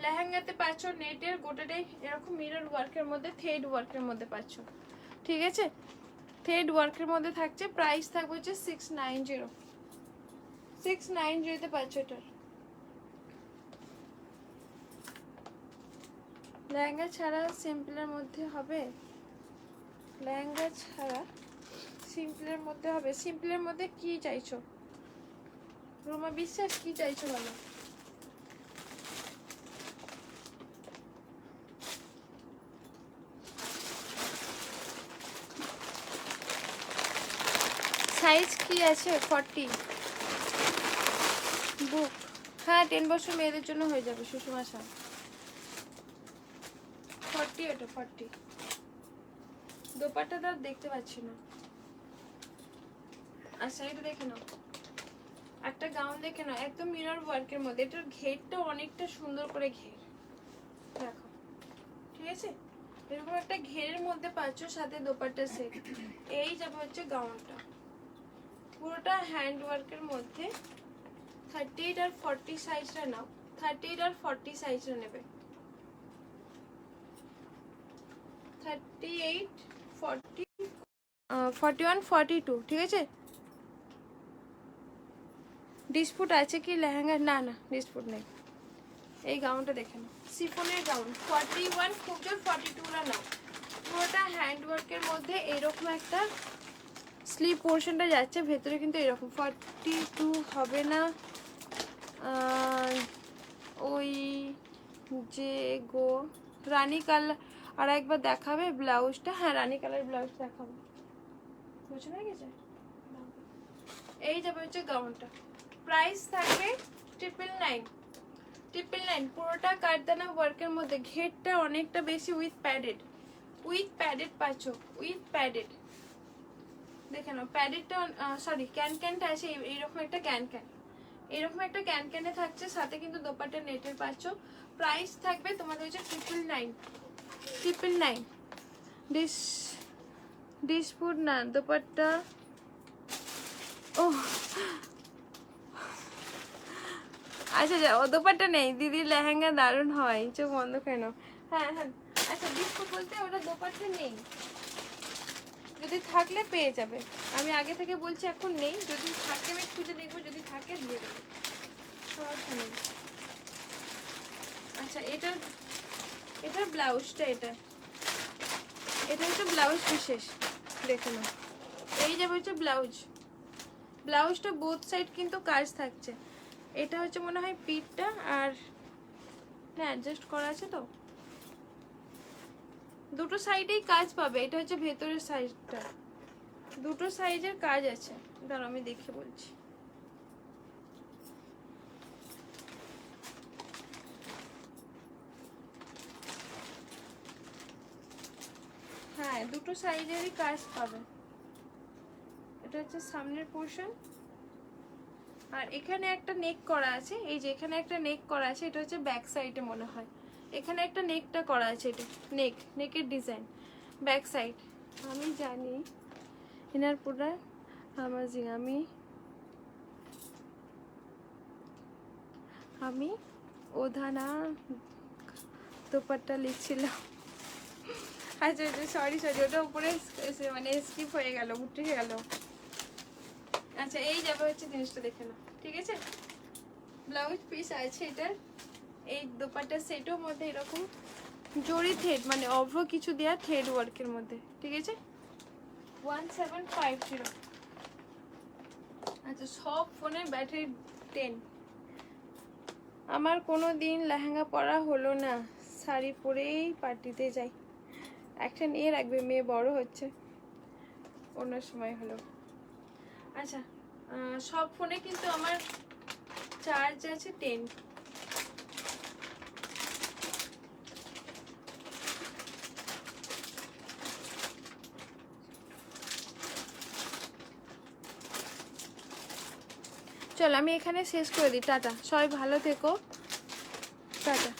লেহেঙ্গাতে পাচ্ছ নেটের গোটাটাই এরকম মিরর ওয়ার্কের মধ্যে থ্রেড ওয়ার্কের মধ্যে পাচ্ছ, ঠিক আছে। থ্রেড ওয়ার্কের মধ্যে থাকছে, প্রাইস থাকবে হচ্ছে 690 690 তে পাচ্ছ। এটার লেহেঙ্গা ছাড়া সিম্পলের মধ্যে হবে, লেহেঙ্গা ছাড়া সিম্পলের মধ্যে হবে। সিম্পলের মধ্যে কি চাইছো রুমা বিশ্বাস, কি চাইছো বলো? সাইজ কি আছে? 40 বুক, হ্যাঁ 10 বছর মেয়েদের জন্য হয়ে যাবে সুষমা শাহ। 40, এটা 40। দোপাট্টাটা দেখতে পাচ্ছি না। আচ্ছা এটা দেখে নাও, একটা গাউন দেখে নাও একদম মিরর ওয়ার্কের মধ্যে। এটার ঘেরটা অনেকটা সুন্দর করে ঘের, দেখো ঠিক আছে। এরকম একটা ঘেরের মধ্যে পাচ্ছ, সাথে দোপাট্টা সেট। এই যাবে হচ্ছে গাউনটা, পুরোটা হ্যান্ড ওয়ার্কের মধ্যে। 38 আর 40 সাইজটা নাও, 38 আর 40 সাইজটা নেবে। 38 40 41 42, ঠিক আছে। ডিসপুট আছে কি লেহেঙ্গা? না না ডিসপুট নেই। এই গাউনটা দেখে নাও, সিফনের গাউন 41 খুব জোর 42 না নাও। পুরোটা হ্যান্ড ওয়ার্কের মধ্যে এরকম একটা স্লিভ পোর্শনটা যাচ্ছে ভেতরে, কিন্তু এরকম 42 হবে না। ওই যে গো রানী কালার, আর একবার দেখাবে ব্লাউজটা? হ্যাঁ রানী কালার ব্লাউজ দেখাবো, বুঝে না গেছে। এই যাবে হচ্ছে গাউনটা, প্রাইস থাকবে 999 পুরোটা কাঠদানা ওয়ার্কের মধ্যে। ঘেরটা অনেকটা বেশি উইথ প্যাডেড পাচ্ছ, উইথ প্যাডেড। দেখে নাও প্যাডেডটা, সরি ক্যানটা আছে এইরকম একটা এরকম একটা ক্যানে থাকছে, সাথে কিন্তু দোপাট্টা নেটের পাচ্ছ। প্রাইস থাকবে তোমাদের হচ্ছে 999 ডিসপুট না দোপাট্টা। ও আচ্ছা ও দোপাট্টা নেই দিদির লেহেঙ্গা দারুণ হয়, চোখ বন্ধ কেন? হ্যাঁ হ্যাঁ আচ্ছা ডিসপুট বলতে ওটা দোপাট্টা নেই, যদি থাকলে পেয়ে যাবে। আমি আগে থেকে বলছি এখন নেই, যদি থাকে আমি খুঁজে দেখবো, যদি থাকে দিয়ে দেবো, সমস্যা নেই। আচ্ছা এটার ব্লাউজটা, এটা হচ্ছে ব্লাউজ বিশেষ, দেখে নাও। এই যাবে হচ্ছে ব্লাউজটা বোথ সাইড কিন্তু কাজ থাকছে। এটা হচ্ছে মনে হয় পিঠটা, আর না অ্যাডজাস্ট করা আছে তো, দুটো সাইডেই কাজ পাবে। এটা হচ্ছে ভেতরের সাইডটা, দুটো সাইজের কাজ আছে। দাঁড়াও আমি দেখে বলছি। হ্যাঁ দুটো সাইজেরই কাজ পাবে। এটা হচ্ছে সামনের পোর্শন, আর এখানে একটা নেক করা আছে, এই যে এখানে একটা নেক করা আছে, এটা হচ্ছে ব্যাক সাইডে মনে হয়। এখানে একটা নেকটা করা আছে, এটা নেকের ডিজাইন ব্যাক সাইড। আমি জানি এনার পুরা আমি ওধানা দোপাট্টা লিখছিলাম। আচ্ছা আচ্ছা সরি ওটা উপরে মানে স্কিপ হয়ে গেল, উঠে গেল। আচ্ছা এই যাবে হচ্ছে জিনিসটা দেখে নাও, ঠিক আছে। ব্লাউজ পিস আছে এটার, এই দোপাট্টা সেটের মধ্যে এরকম জরি থ্রেড মানে অভ্র কিছু দেওয়া থ্রেড ওয়ার্কের মধ্যে, ঠিক আছে। 1750। আচ্ছা সব ফোনের ব্যাটারি 10। আমার কোনো দিন লেহেঙ্গা পরা হলো না, শাড়ি পরেই পার্টিতে যাই। একটা নিয়ে রাখবে, মেয়ে বড় হচ্ছে, অন্য সময় হলো। আচ্ছা, সব ফোনে কিন্তু আমার চার্জ আছে 10। চল আমি এখানে শেষ করে দিই। টাটা, সবাই ভালো থেকো, টাটা।